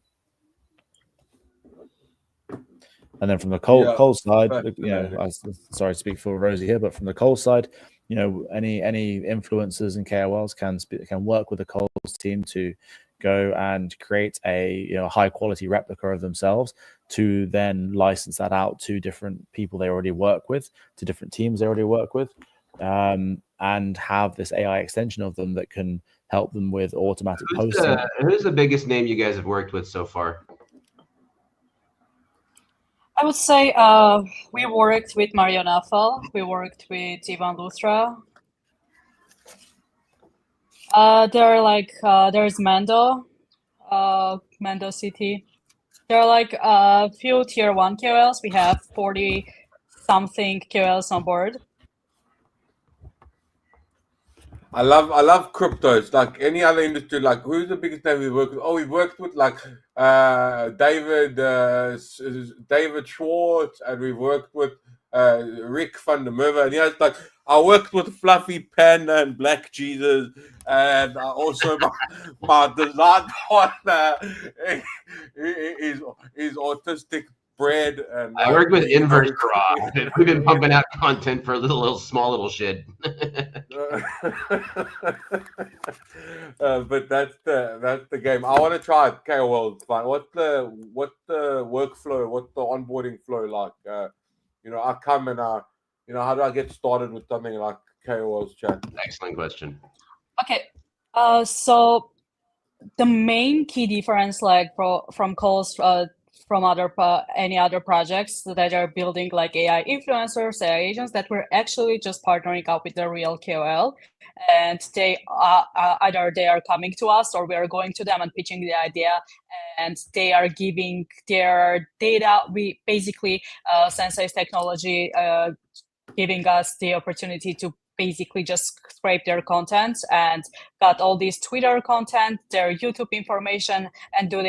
Speaker 2: And then from the Cole side, I'm sorry to speak for Rosie here, but from the Cole side, any influencers and KOLs can work with the Cole's team to go and create a high quality replica of themselves to then license that out to different people they already work with, to different teams they already work with, and have this AI extension of them that can help them with automatic posting.
Speaker 4: Who's the biggest name you guys have worked with so far?
Speaker 3: I would say we worked with Mario Nafal. We worked with Ivan Luthra. There's Mando City. There are like a few tier 1 KOLs. We have 40 something KOLs on board.
Speaker 1: I love cryptos. Like any other industry, like who's the biggest name we worked with? Oh, we worked with like David Schwartz, and we worked with Rick van der Merwe. And it's like I worked with Fluffy Panda and Black Jesus, and also my design partner is autistic bread. And
Speaker 4: I worked with Inverse Draw. We've been pumping out content for a little small little shit.
Speaker 1: But that's the game. I want to try it. KOL. What's the workflow? What's the onboarding flow like? I come and how do I get started with something like KOL's chat?
Speaker 4: Excellent question.
Speaker 3: Okay, so the main key difference, like from calls from any other projects that are building like AI influencers, AI agents, that we're actually just partnering up with the real KOL, and they either they are coming to us or we are going to them and pitching the idea, and they are giving their data. We basically Sensei's technology giving us the opportunity to basically just scrape their content and got all this Twitter content, their YouTube information, and do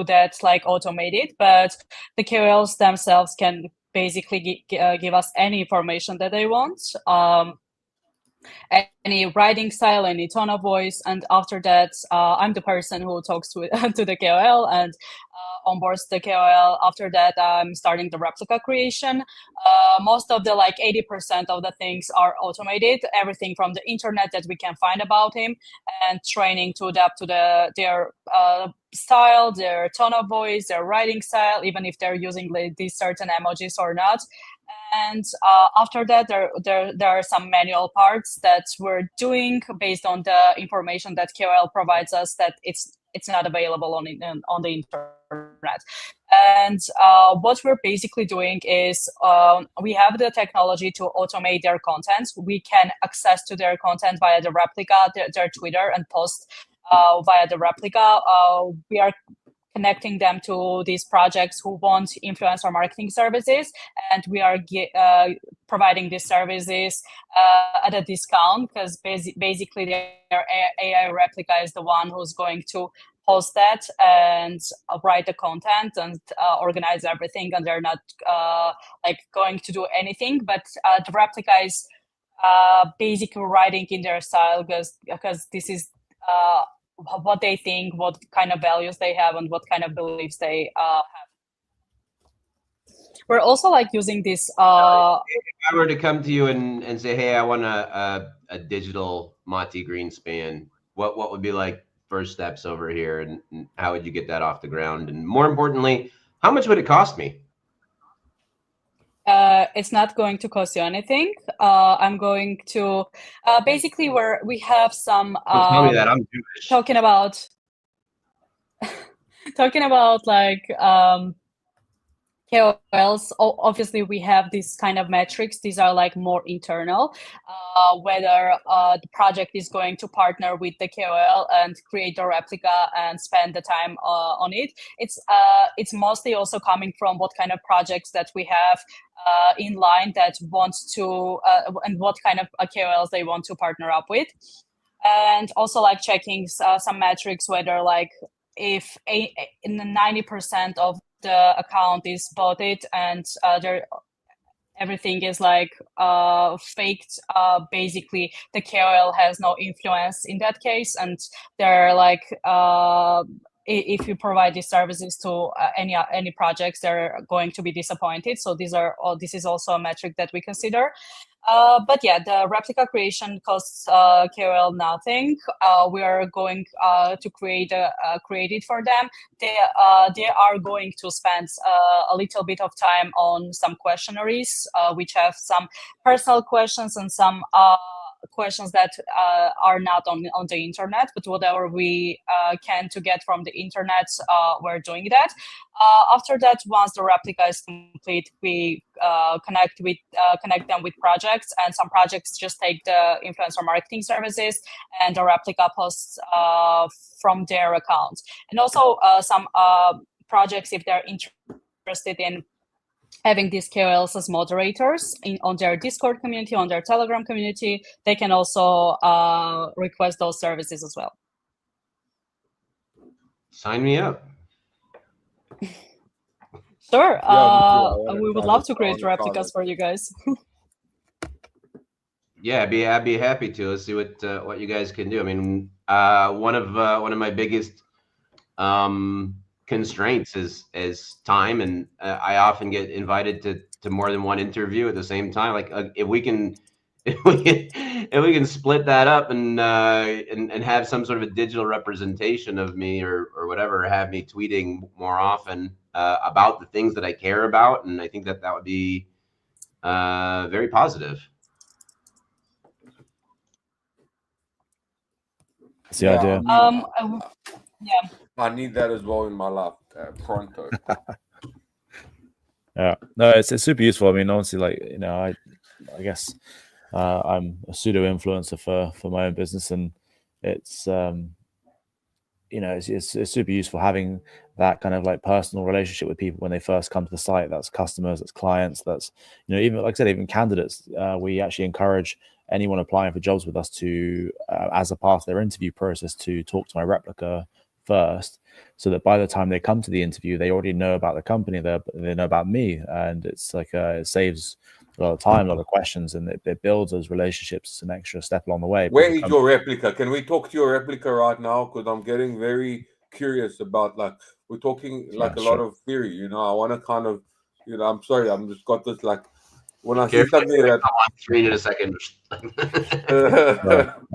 Speaker 3: that like automated. But the KOLs themselves can basically give us any information that they want, any writing style, any tone of voice, and after that, I'm the person who talks to to the KOL, and onboards the KOL. After that, I'm starting the replica creation. Most of the 80% of the things are automated. Everything from the internet that we can find about him, and training to adapt to their style, their tone of voice, their writing style, even if they're using these certain emojis or not. And after that, there are some manual parts that we're doing based on the information that KOL provides us that it's not available on the internet. And what we're basically doing is we have the technology to automate their content. We can access to their content via the replica, their Twitter, and post via the replica. We are connecting them to these projects who want influencer marketing services, and we are providing these services at a discount, because basically their AI replica is the one who's going to post that and write the content and organize everything, and they're not going to do anything, but the replica is basically writing in their style, because this is what they think, what kind of values they have, and what kind of beliefs they have. We're also using this.
Speaker 4: If I were to come to you and say, hey, I want a digital Monty Greenspan, what would be first steps over here, and how would you get that off the ground? And more importantly, how much would it cost me?
Speaker 3: It's not going to cost you anything. I'm going to basically we have some
Speaker 4: tell me that I'm Jewish.
Speaker 3: talking about KOLs. Obviously, we have these kind of metrics. These are more internal. Whether the project is going to partner with the KOL and create the replica and spend the time on it. It's mostly also coming from what kind of projects that we have in line that want to and what kind of KOLs they want to partner up with, and also checking some metrics, whether if in the 90% of the account is botted and everything is faked, basically the KOL has no influence in that case, and they're if you provide these services to any projects, they're going to be disappointed. So this is also a metric that we consider. But yeah, the replica creation costs KOL nothing. We are going to create it for them. They are going to spend a little bit of time on some questionnaires, which have some personal questions and some questions that are not on the internet, but whatever we can to get from the internet, we're doing that. After that, once the replica is complete, we connect them with projects, and some projects just take the influencer marketing services and the replica posts from their account. And also some projects, if they're interested in having these KOLs as moderators on their Discord community, on their Telegram community, they can also request those services as well.
Speaker 4: Sign me up.
Speaker 3: Sure.
Speaker 1: Yeah,
Speaker 3: we would love to create replicas for you guys.
Speaker 4: Yeah, I'd be happy to. Let's see what you guys can do. I mean, one of my biggest constraints is time, and I often get invited to more than one interview at the same time. If we can split that up and have some sort of a digital representation of me or whatever, have me tweeting more often about the things that I care about, and I think that would be very positive.
Speaker 2: That's the idea.
Speaker 3: Yeah.
Speaker 1: I need that as well in my life, pronto.
Speaker 2: Yeah, no, it's super useful. I mean, honestly, I guess I'm a pseudo influencer for my own business, and it's it's super useful having that kind of personal relationship with people when they first come to the site. That's customers, that's clients, that's even like I said, even candidates. We actually encourage anyone applying for jobs with us to, as a part of their interview process, to talk to my replica first, so that by the time they come to the interview, they already know about the company, they know about me, and it's it saves a lot of time, a lot of questions, and it builds those relationships. An extra step along the way.
Speaker 1: Where is your replica? Can we talk to your replica right now? Because I'm getting very curious about, like, we're talking like a
Speaker 2: sure.
Speaker 1: lot of theory, you know. I want to kind of, you know, I'm sorry, I'm just got this, like, when I see
Speaker 4: Carefully,
Speaker 1: something that
Speaker 4: come on screen in a second.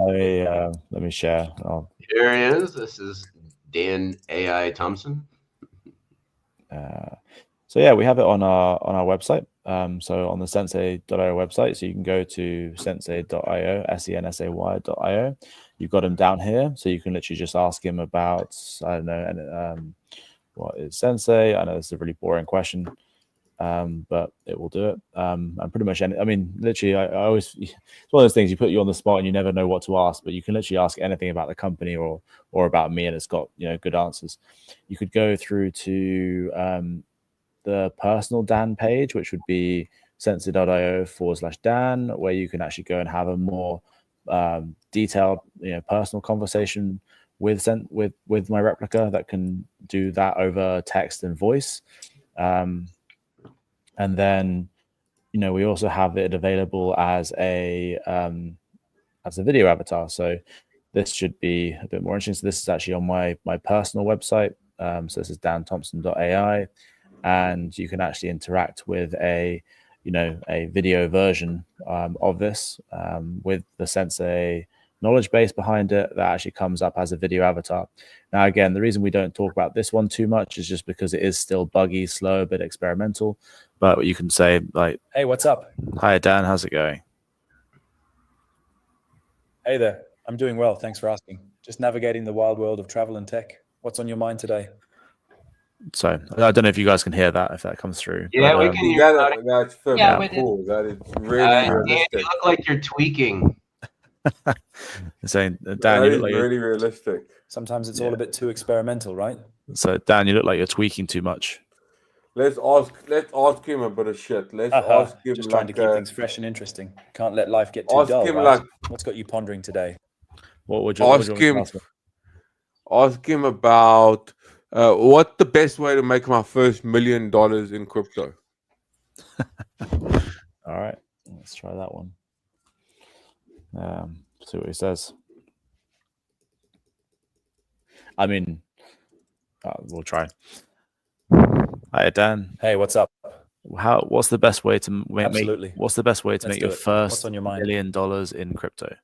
Speaker 2: Yeah, let me share.
Speaker 4: Here he is. This is Dan AI Thompson.
Speaker 2: So yeah, we have it on our website. So on the sensei.io website, so you can go to sensei.io, sensay.io. You've got him down here, so you can literally just ask him about, I don't know, what is Sensei? I know this is a really boring question, but it will do it. And pretty much, I mean, literally, I always, it's one of those things, you put you on the spot and you never know what to ask, but you can literally ask anything about the company or about me, and it's got, you know, good answers. You could go through to the personal Dan page, which would be sensei.io/Dan, where you can actually go and have a more detailed, you know, personal conversation with my replica that can do that over text and voice. And then, you know, we also have it available as a video avatar. So this should be a bit more interesting. So this is actually on my personal website. So this is danthompson.ai, and you can actually interact with a video version of this with the Sensei knowledge base behind it that actually comes up as a video avatar. Now, again, the reason we don't talk about this one too much is just because it is still buggy, slow, a bit experimental. But you can say, like,
Speaker 5: hey, what's up?
Speaker 2: Hi, Dan, how's it going?
Speaker 5: Hey there. I'm doing well. Thanks for asking. Just navigating the wild world of travel and tech. What's on your mind today?
Speaker 2: So I don't know if you guys can hear that, if that comes through.
Speaker 4: Yeah,
Speaker 2: but,
Speaker 4: we can hear
Speaker 1: that, that's very
Speaker 3: Yeah, we did.
Speaker 1: cool. That is really
Speaker 4: Dan,
Speaker 1: realistic.
Speaker 4: you look like you're tweaking.
Speaker 2: saying, Dan,
Speaker 1: That
Speaker 2: you
Speaker 1: is
Speaker 2: look like
Speaker 1: really realistic.
Speaker 5: Sometimes it's all a bit too experimental, right?
Speaker 2: so Dan, you look like you're tweaking too much.
Speaker 1: Let's ask him a bit of shit. Let's ask him,
Speaker 5: Just trying to
Speaker 1: like,
Speaker 5: keep things fresh and interesting. Can't let life get too
Speaker 1: ask
Speaker 5: dull,
Speaker 1: him,
Speaker 5: right?
Speaker 1: like,
Speaker 5: What's got you pondering today?
Speaker 2: What would you
Speaker 1: ask
Speaker 2: want me to
Speaker 1: him.
Speaker 2: ask him?
Speaker 1: Ask him about what's the best way to make my first $1 million in crypto.
Speaker 2: All right, let's try that one. See what he says. I mean, we'll try. Hi, Dan.
Speaker 5: Hey, what's up?
Speaker 2: What's the best way to make?
Speaker 5: Absolutely.
Speaker 2: What's the best way to
Speaker 5: Let's
Speaker 2: make
Speaker 5: do
Speaker 2: your
Speaker 5: it.
Speaker 2: first
Speaker 5: What's on your mind?
Speaker 2: $1 million in crypto?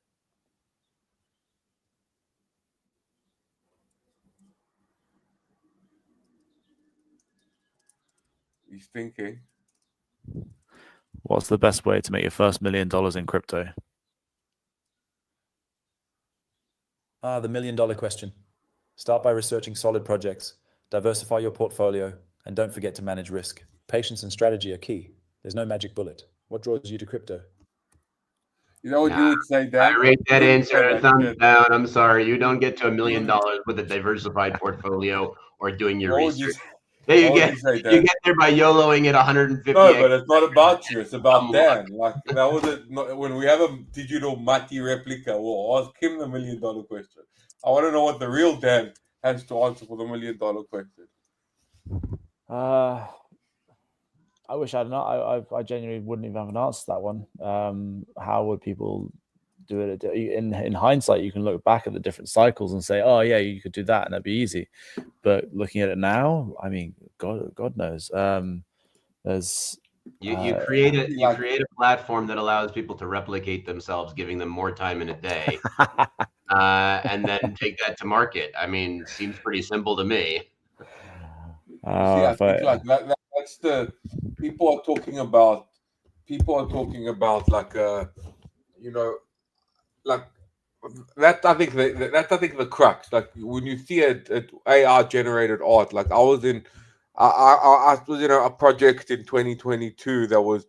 Speaker 1: He's thinking.
Speaker 2: What's the best way to make your first $1 million in crypto?
Speaker 5: The $1 million question. Start by researching solid projects, diversify your portfolio, and don't forget to manage risk. Patience and strategy are key. There's no magic bullet. What draws you to crypto?
Speaker 1: You know what you would say, Dan?
Speaker 4: I rate that
Speaker 1: You would
Speaker 4: answer
Speaker 1: say
Speaker 4: a
Speaker 1: that
Speaker 4: thumbs
Speaker 1: shit.
Speaker 4: down. I'm sorry. You don't get to $1 million with a diversified portfolio or doing your
Speaker 1: What would you
Speaker 4: research.
Speaker 1: say?
Speaker 4: You
Speaker 1: What would
Speaker 4: get
Speaker 1: you say,
Speaker 4: you
Speaker 1: Dan?
Speaker 4: get there by YOLOing at 150.
Speaker 1: No, but it's not about you. It's about
Speaker 4: Somewhat.
Speaker 1: Dan. Like, that was it. When we have a digital Mati replica, we'll ask him the $1 million question. I want to know what the real Dan has to answer for the $1 million question.
Speaker 2: I wish I'd not. I genuinely wouldn't even have an answer to that one. How would people do it? In hindsight, you can look back at the different cycles and say, "Oh yeah, you could do that, and that'd be easy." But looking at it now, I mean, God knows. There's
Speaker 4: You create a platform that allows people to replicate themselves, giving them more time in a day, and then take that to market. I mean, seems pretty simple to me.
Speaker 1: See, I think like that's the people are talking about like you know, like that. I think that's the crux. Like when you see a AI generated art, like I was in a project in 2022 that was.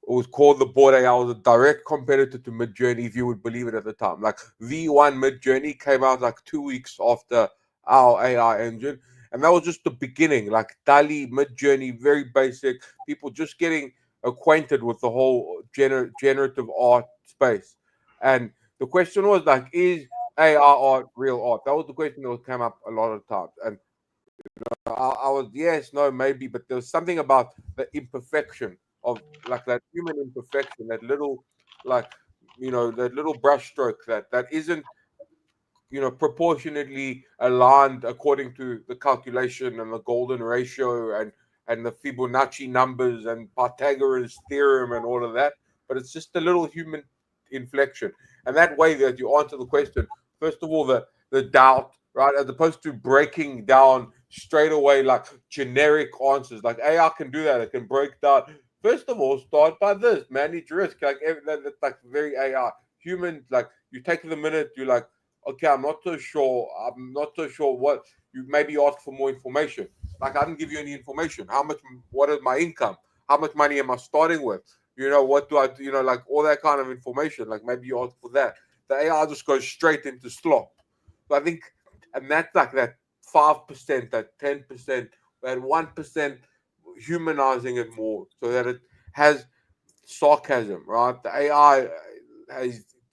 Speaker 1: It was called the Board AI. I was a direct competitor to Midjourney, if you would believe it at the time. Like V1 Midjourney came out like 2 weeks after our AI engine. And that was just the beginning. Like DALL-E, Midjourney, very basic. People just getting acquainted with the whole generative art space. And the question was like, is AR art real art? That was the question that came up a lot of times. And I was yes, no, maybe, but there was something about the imperfection of like that human imperfection, that little like that little brush stroke that isn't proportionately aligned according to the calculation and the golden ratio and the Fibonacci numbers and Pythagoras theorem and all of that. But it's just a little human inflection, and that way that you answer the question. First of all, the doubt, right, as opposed to breaking down straight away like generic answers. Like AI can do that; it can break down. First of all, start by this: manage risk. Like that's like very AI. Humans, like you take the minute, you're like, okay, I'm not so sure. I'm not so sure what you maybe ask for more information. Like I didn't give you any information. How much? What is my income? How much money am I starting with? What do I do? Like all that kind of information. Like maybe you ask for that. The AI just goes straight into slop. So I think, and that's like that 5%, that 10%, that 1% humanizing it more so that it has sarcasm, right? The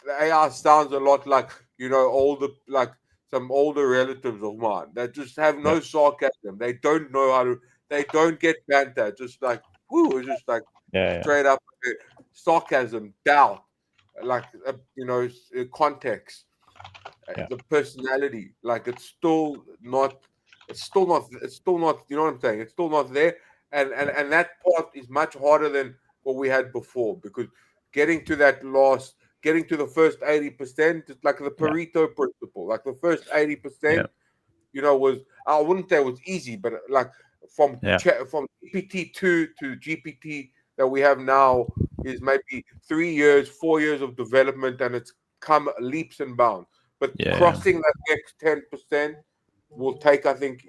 Speaker 1: AI sounds a lot like older, like some older relatives of mine that just have no sarcasm. They don't know how to. They don't get banter. Just like whoo, it's just like straight up sarcasm, doubt, like context, the personality. Like it's still not. It's still not. It's still not. You know what I'm saying? It's still not there. And that part is much harder than what we had before because getting to the first 80%, it's like the Pareto principle. Like the first 80%, was, I wouldn't say it was easy, but like from GPT-2 to GPT that we have now is maybe 3 years, 4 years of development, and it's come leaps and bounds. But crossing that next 10% will take, I think,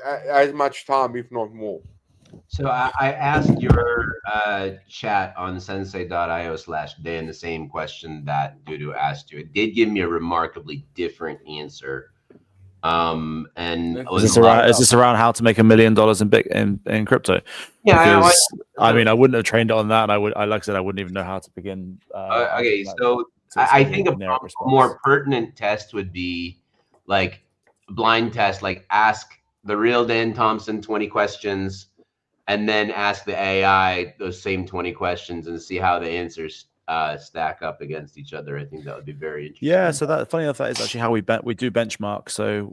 Speaker 1: as much time, if not more.
Speaker 4: So I asked your chat on sensei.io/Dan the same question that Dudu asked you. It did give me a remarkably different answer. And
Speaker 2: is this around how to make $1 million in crypto?
Speaker 4: Yeah,
Speaker 2: because I mean, I wouldn't have trained it on that. And like I said, I wouldn't even know how to begin.
Speaker 4: Okay, so I think a more pertinent test would be like a blind test, like ask the real Dan Thompson 20 questions, and then ask the AI those same 20 questions and see how the answers stack up against each other. I think that would be very interesting.
Speaker 2: Yeah, so that funny enough, that is actually how we do benchmark. So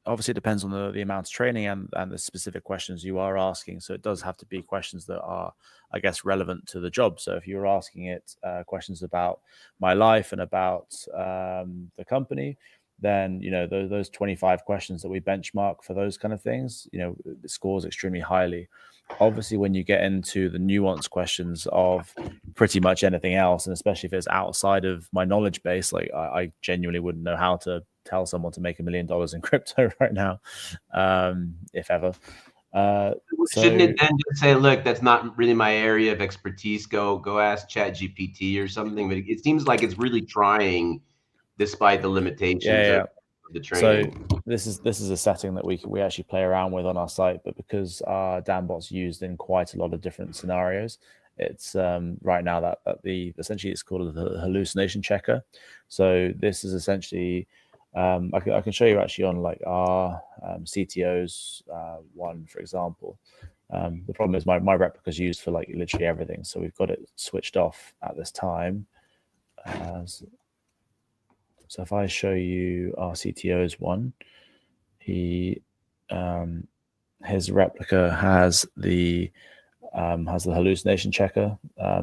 Speaker 2: obviously it depends on the amount of training and the specific questions you are asking. So it does have to be questions that are, I guess, relevant to the job. So if you're asking it questions about my life and about the company, then those 25 questions that we benchmark for those kind of things, it scores extremely highly. Obviously, when you get into the nuanced questions of pretty much anything else, and especially if it's outside of my knowledge base, like I genuinely wouldn't know how to tell someone to make $1 million in crypto right now, if ever.
Speaker 4: Shouldn't it then just say, look, that's not really my area of expertise, go ask ChatGPT or something? But it seems like it's really trying despite the limitations of the training.
Speaker 2: So this is a setting that we actually play around with on our site, but because our DAMBot's used in quite a lot of different scenarios, it's right now that essentially it's called the hallucination checker. So this is essentially I can show you actually on like our CTO's one, for example. The problem is my replica is used for like literally everything, so we've got it switched off at this time. So if I show you our CTO's one, his replica has the hallucination checker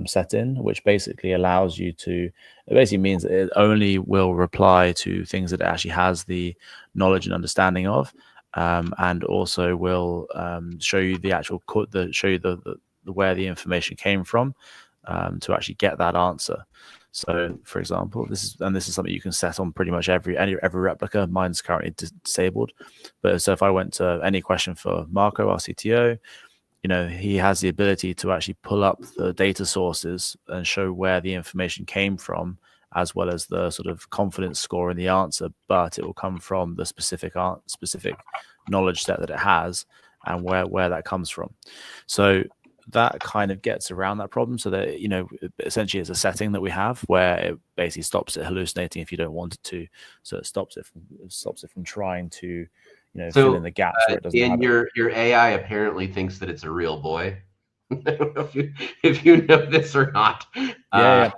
Speaker 2: set in, which basically allows you to. It basically means that it only will reply to things that it actually has the knowledge and understanding of, and also will show you the actual where the information came from to actually get that answer. So, for example, this is something you can set on pretty much every replica. Mine's currently disabled, but so if I went to any question for Marco, our CTO, he has the ability to actually pull up the data sources and show where the information came from, as well as the sort of confidence score in the answer. But it will come from the specific knowledge set that it has and where that comes from. So that kind of gets around that problem, so that essentially it's a setting that we have where it basically stops it hallucinating if you don't want it to. So it stops it from trying to fill in the gaps where it doesn't have it.
Speaker 4: Your AI apparently thinks that it's a real boy. I don't know if you know this or not.
Speaker 2: Yeah.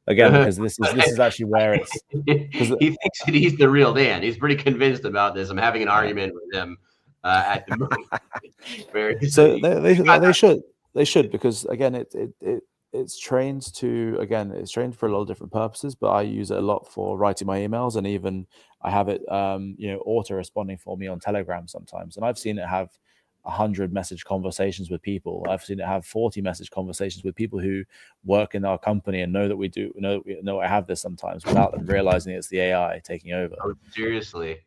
Speaker 2: again, because this is actually where it's
Speaker 4: he thinks that he's the real Dan. He's pretty convinced about this. I'm having an argument with him at the moment.
Speaker 2: So they should because again it's trained it's trained for a lot of different purposes, but I use it a lot for writing my emails, and even I have it auto responding for me on Telegram sometimes, and I've seen it have 100 message conversations with people. I've seen it have 40 message conversations with people who work in our company and know I have this sometimes without them realizing it's the AI taking over.
Speaker 4: Oh, seriously.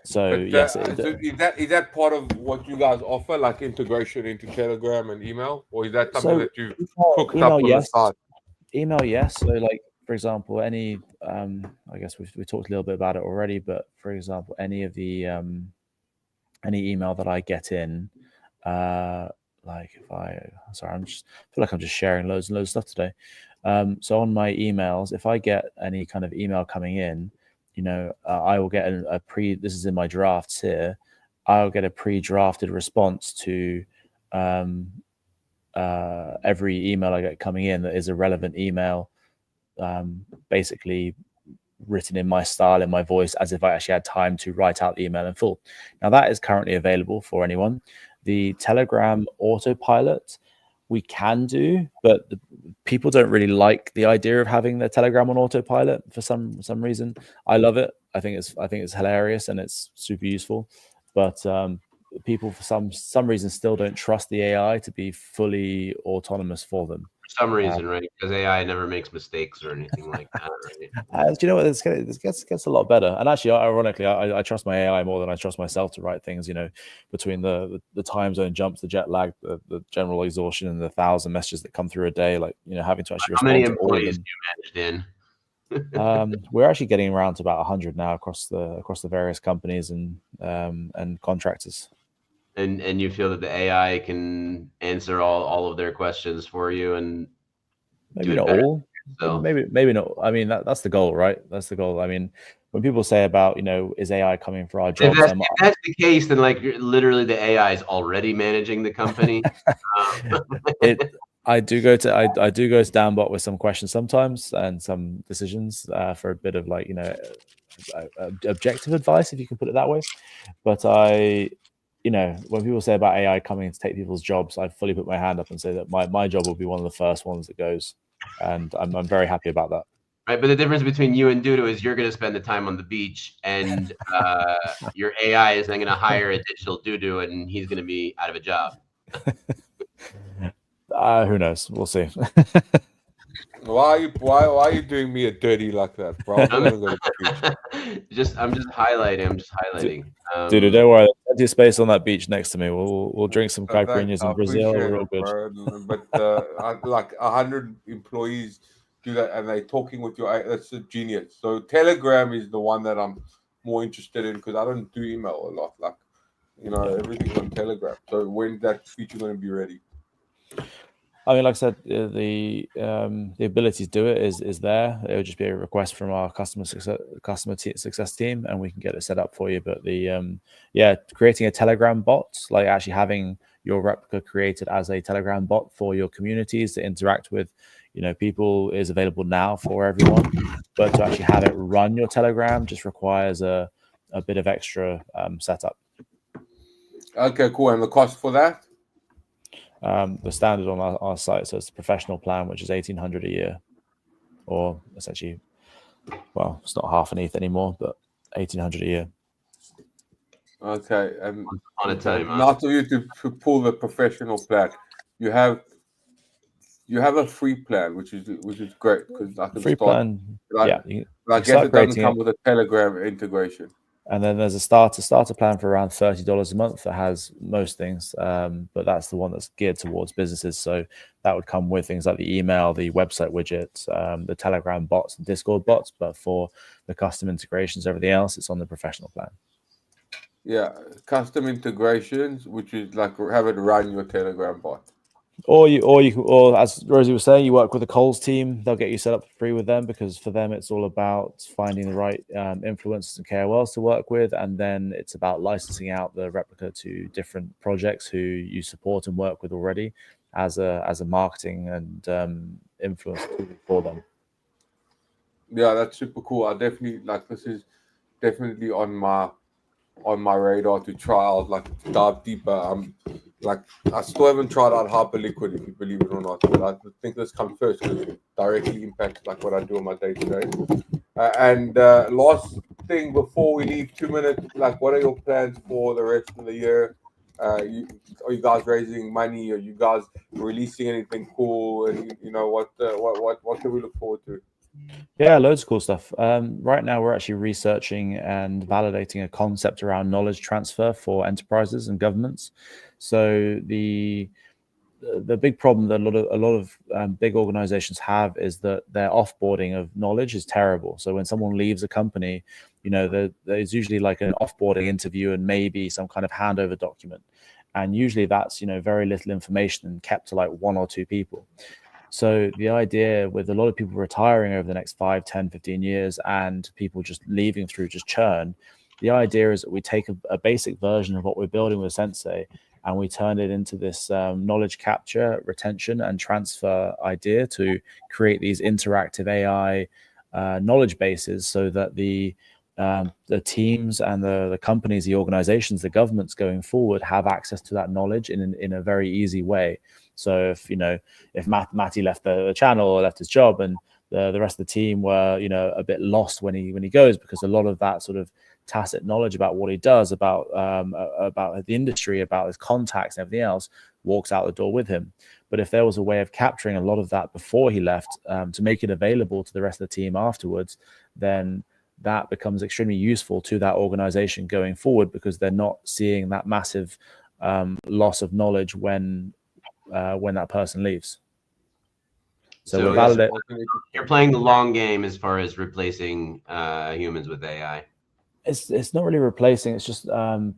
Speaker 2: So yes,
Speaker 1: so is that part of what you guys offer, like integration into Telegram and email, or is that something that you've cooked up on the side?
Speaker 2: Email, yes. So like for example, any I guess we talked a little bit about it already, but for example, any of the any email that I get in, like if I feel like I'm just sharing loads and loads of stuff today. So on my emails, if I get any kind of email coming in, I will get this is in my drafts here, I'll get a pre-drafted response to every email I get coming in that is a relevant email, basically written in my style, in my voice, as if I actually had time to write out the email in full. Now that is currently available for anyone. The Telegram autopilot we can do, but people don't really like the idea of having the Telegram on autopilot for some reason. I love it. I think it's hilarious and it's super useful, but people for some reason still don't trust the AI to be fully autonomous for them.
Speaker 4: For some reason, right? Because AI never makes mistakes or anything like that, right?
Speaker 2: Do you know what? This gets a lot better. And actually, ironically, I trust my AI more than I trust myself to write things. Between the time zone jumps, the jet lag, the general exhaustion, and the 1,000 messages that come through a day, like having to actually respond.
Speaker 4: How many
Speaker 2: to all of
Speaker 4: employees
Speaker 2: them.
Speaker 4: do you manage in?
Speaker 2: We're actually getting around to about 100 now across the various companies and contractors.
Speaker 4: And you feel that the AI can answer all of their questions for you, and
Speaker 2: maybe not all. Maybe not. I mean, that's the goal, right? That's the goal. I mean, when people say about is AI coming for our jobs?
Speaker 4: If that's the case, then literally the AI is already managing the company.
Speaker 2: I do go to Downbot with some questions sometimes and some decisions for a bit of objective advice, if you can put it that way. But when people say about AI coming to take people's jobs, I fully put my hand up and say that my job will be one of the first ones that goes, and I'm very happy about that.
Speaker 4: Right, but the difference between you and Dudu is you're going to spend the time on the beach, and your AI is then going to hire a digital Dudu, and he's going to be out of a job.
Speaker 2: Who knows? We'll see.
Speaker 1: Why are you doing me a dirty like that, bro? I'm
Speaker 4: just highlighting.
Speaker 2: Dude, don't worry. There's plenty of space on that beach next to me. We'll drink some caipirinhas in Brazil. We're all good.
Speaker 1: But like 100 employees do that, and they're talking with you. That's a genius. So Telegram is the one that I'm more interested in because I don't do email a lot. Like everything's on Telegram. So when's that feature going to be ready?
Speaker 2: I mean, like I said, the ability to do it is there. It would just be a request from our customer success team, and we can get it set up for you. But creating a Telegram bot, like actually having your replica created as a Telegram bot for your communities to interact with, people, is available now for everyone. But to actually have it run your Telegram just requires a bit of extra setup.
Speaker 1: Okay, cool. And the cost for that?
Speaker 2: The standard on our site, so it's the professional plan, which is $1,800 a year, or essentially, well, it's not half an ETH anymore, but $1,800 a year.
Speaker 1: Okay,
Speaker 4: on a time.
Speaker 1: Not for you to pull the professional plan. You have a free plan, which is great because I can
Speaker 2: free
Speaker 1: start.
Speaker 2: Plan.
Speaker 1: I guess it doesn't come with a Telegram integration.
Speaker 2: And then there's a starter plan for around $30 a month that has most things, but that's the one that's geared towards businesses. So that would come with things like the email, the website widgets, the Telegram bots, and Discord bots. But for the custom integrations, everything else, it's on the professional plan.
Speaker 1: Yeah, custom integrations, which is like have it run your Telegram bot. Or
Speaker 2: as Rosie was saying, you work with the Coles team. They'll get you set up for free with them, because for them it's all about finding the right influencers and KOLs to work with, and then it's about licensing out the replica to different projects who you support and work with already. as a marketing and influence tool for them.
Speaker 1: Yeah, that's super cool. I definitely like this is definitely on my radar to try out, like dive deeper. Like I still haven't tried out Hyperliquid, if you believe it or not, but I think this comes first because it directly impacts like what I do on my day to day. And last thing before we leave, 2 minutes. Like, what are your plans for the rest of the year? Are you guys raising money? Are you guys releasing anything cool? And what can we look forward to?
Speaker 2: Yeah, loads of cool stuff. Right now, we're actually researching and validating a concept around knowledge transfer for enterprises and governments. So the big problem that a lot of big organizations have is that their offboarding of knowledge is terrible. So when someone leaves a company, there's usually like an offboarding interview and maybe some kind of handover document, and usually that's very little information and kept to like 1 or 2 people. So the idea with a lot of people retiring over the next 5, 10, 15 years and people just leaving through just churn, the idea is that we take a basic version of what we're building with Sensei and we turn it into this knowledge capture, retention, and transfer idea to create these interactive AI knowledge bases so that the teams and the companies, the organizations, the governments going forward have access to that knowledge in a very easy way. So if Matty left the channel or left his job and the rest of the team were a bit lost when he goes, because a lot of that sort of tacit knowledge about what he does, about the industry, about his contacts and everything else walks out the door with him. But if there was a way of capturing a lot of that before he left to make it available to the rest of the team afterwards, then that becomes extremely useful to that organization going forward, because they're not seeing that massive loss of knowledge when that person leaves. So we're validating.
Speaker 4: You're playing the long game as far as replacing humans with AI.
Speaker 2: It's not really replacing. It's just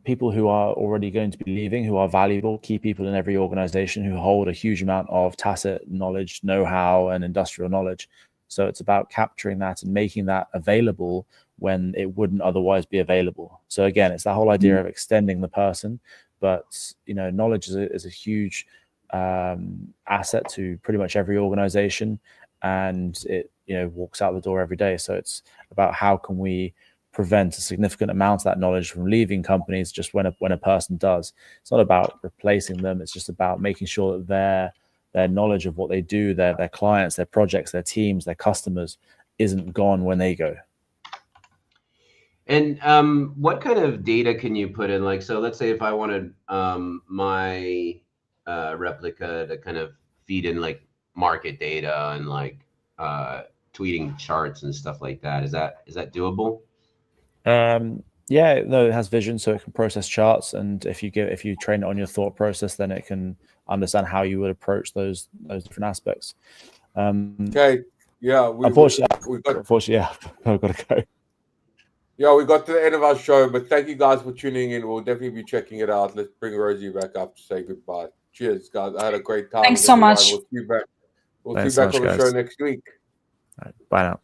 Speaker 2: people who are already going to be leaving, who are valuable, key people in every organization, who hold a huge amount of tacit knowledge, know-how, and industrial knowledge. So it's about capturing that and making that available when it wouldn't otherwise be available. So again, it's that whole idea of extending the person, but knowledge is a huge asset to pretty much every organization, and it walks out the door every day. So it's about how can we prevent a significant amount of that knowledge from leaving companies just when a person does. It's not about replacing them. It's just about making sure that their knowledge of what they do, their clients, their projects, their teams, their customers isn't gone when they go.
Speaker 4: And what kind of data can you put in? Like, so let's say if I wanted my replica to kind of feed in like market data and like tweeting charts and stuff like that. Is that doable?
Speaker 2: Yeah, no, it has vision, so it can process charts, and if you train it on your thought process, then it can understand how you would approach those different aspects.
Speaker 1: Okay. Yeah.
Speaker 2: Unfortunately, yeah, I've got to go.
Speaker 1: Yeah, we got to the end of our show, but thank you guys for tuning in. We'll definitely be checking it out. Let's bring Rosie back up to say goodbye. Cheers, guys. I had a great time.
Speaker 3: Thanks so much.
Speaker 1: We'll see you back.
Speaker 2: Thanks
Speaker 1: on
Speaker 2: so
Speaker 1: the
Speaker 2: much,
Speaker 1: show
Speaker 2: guys.
Speaker 1: next week.
Speaker 2: All right, bye now.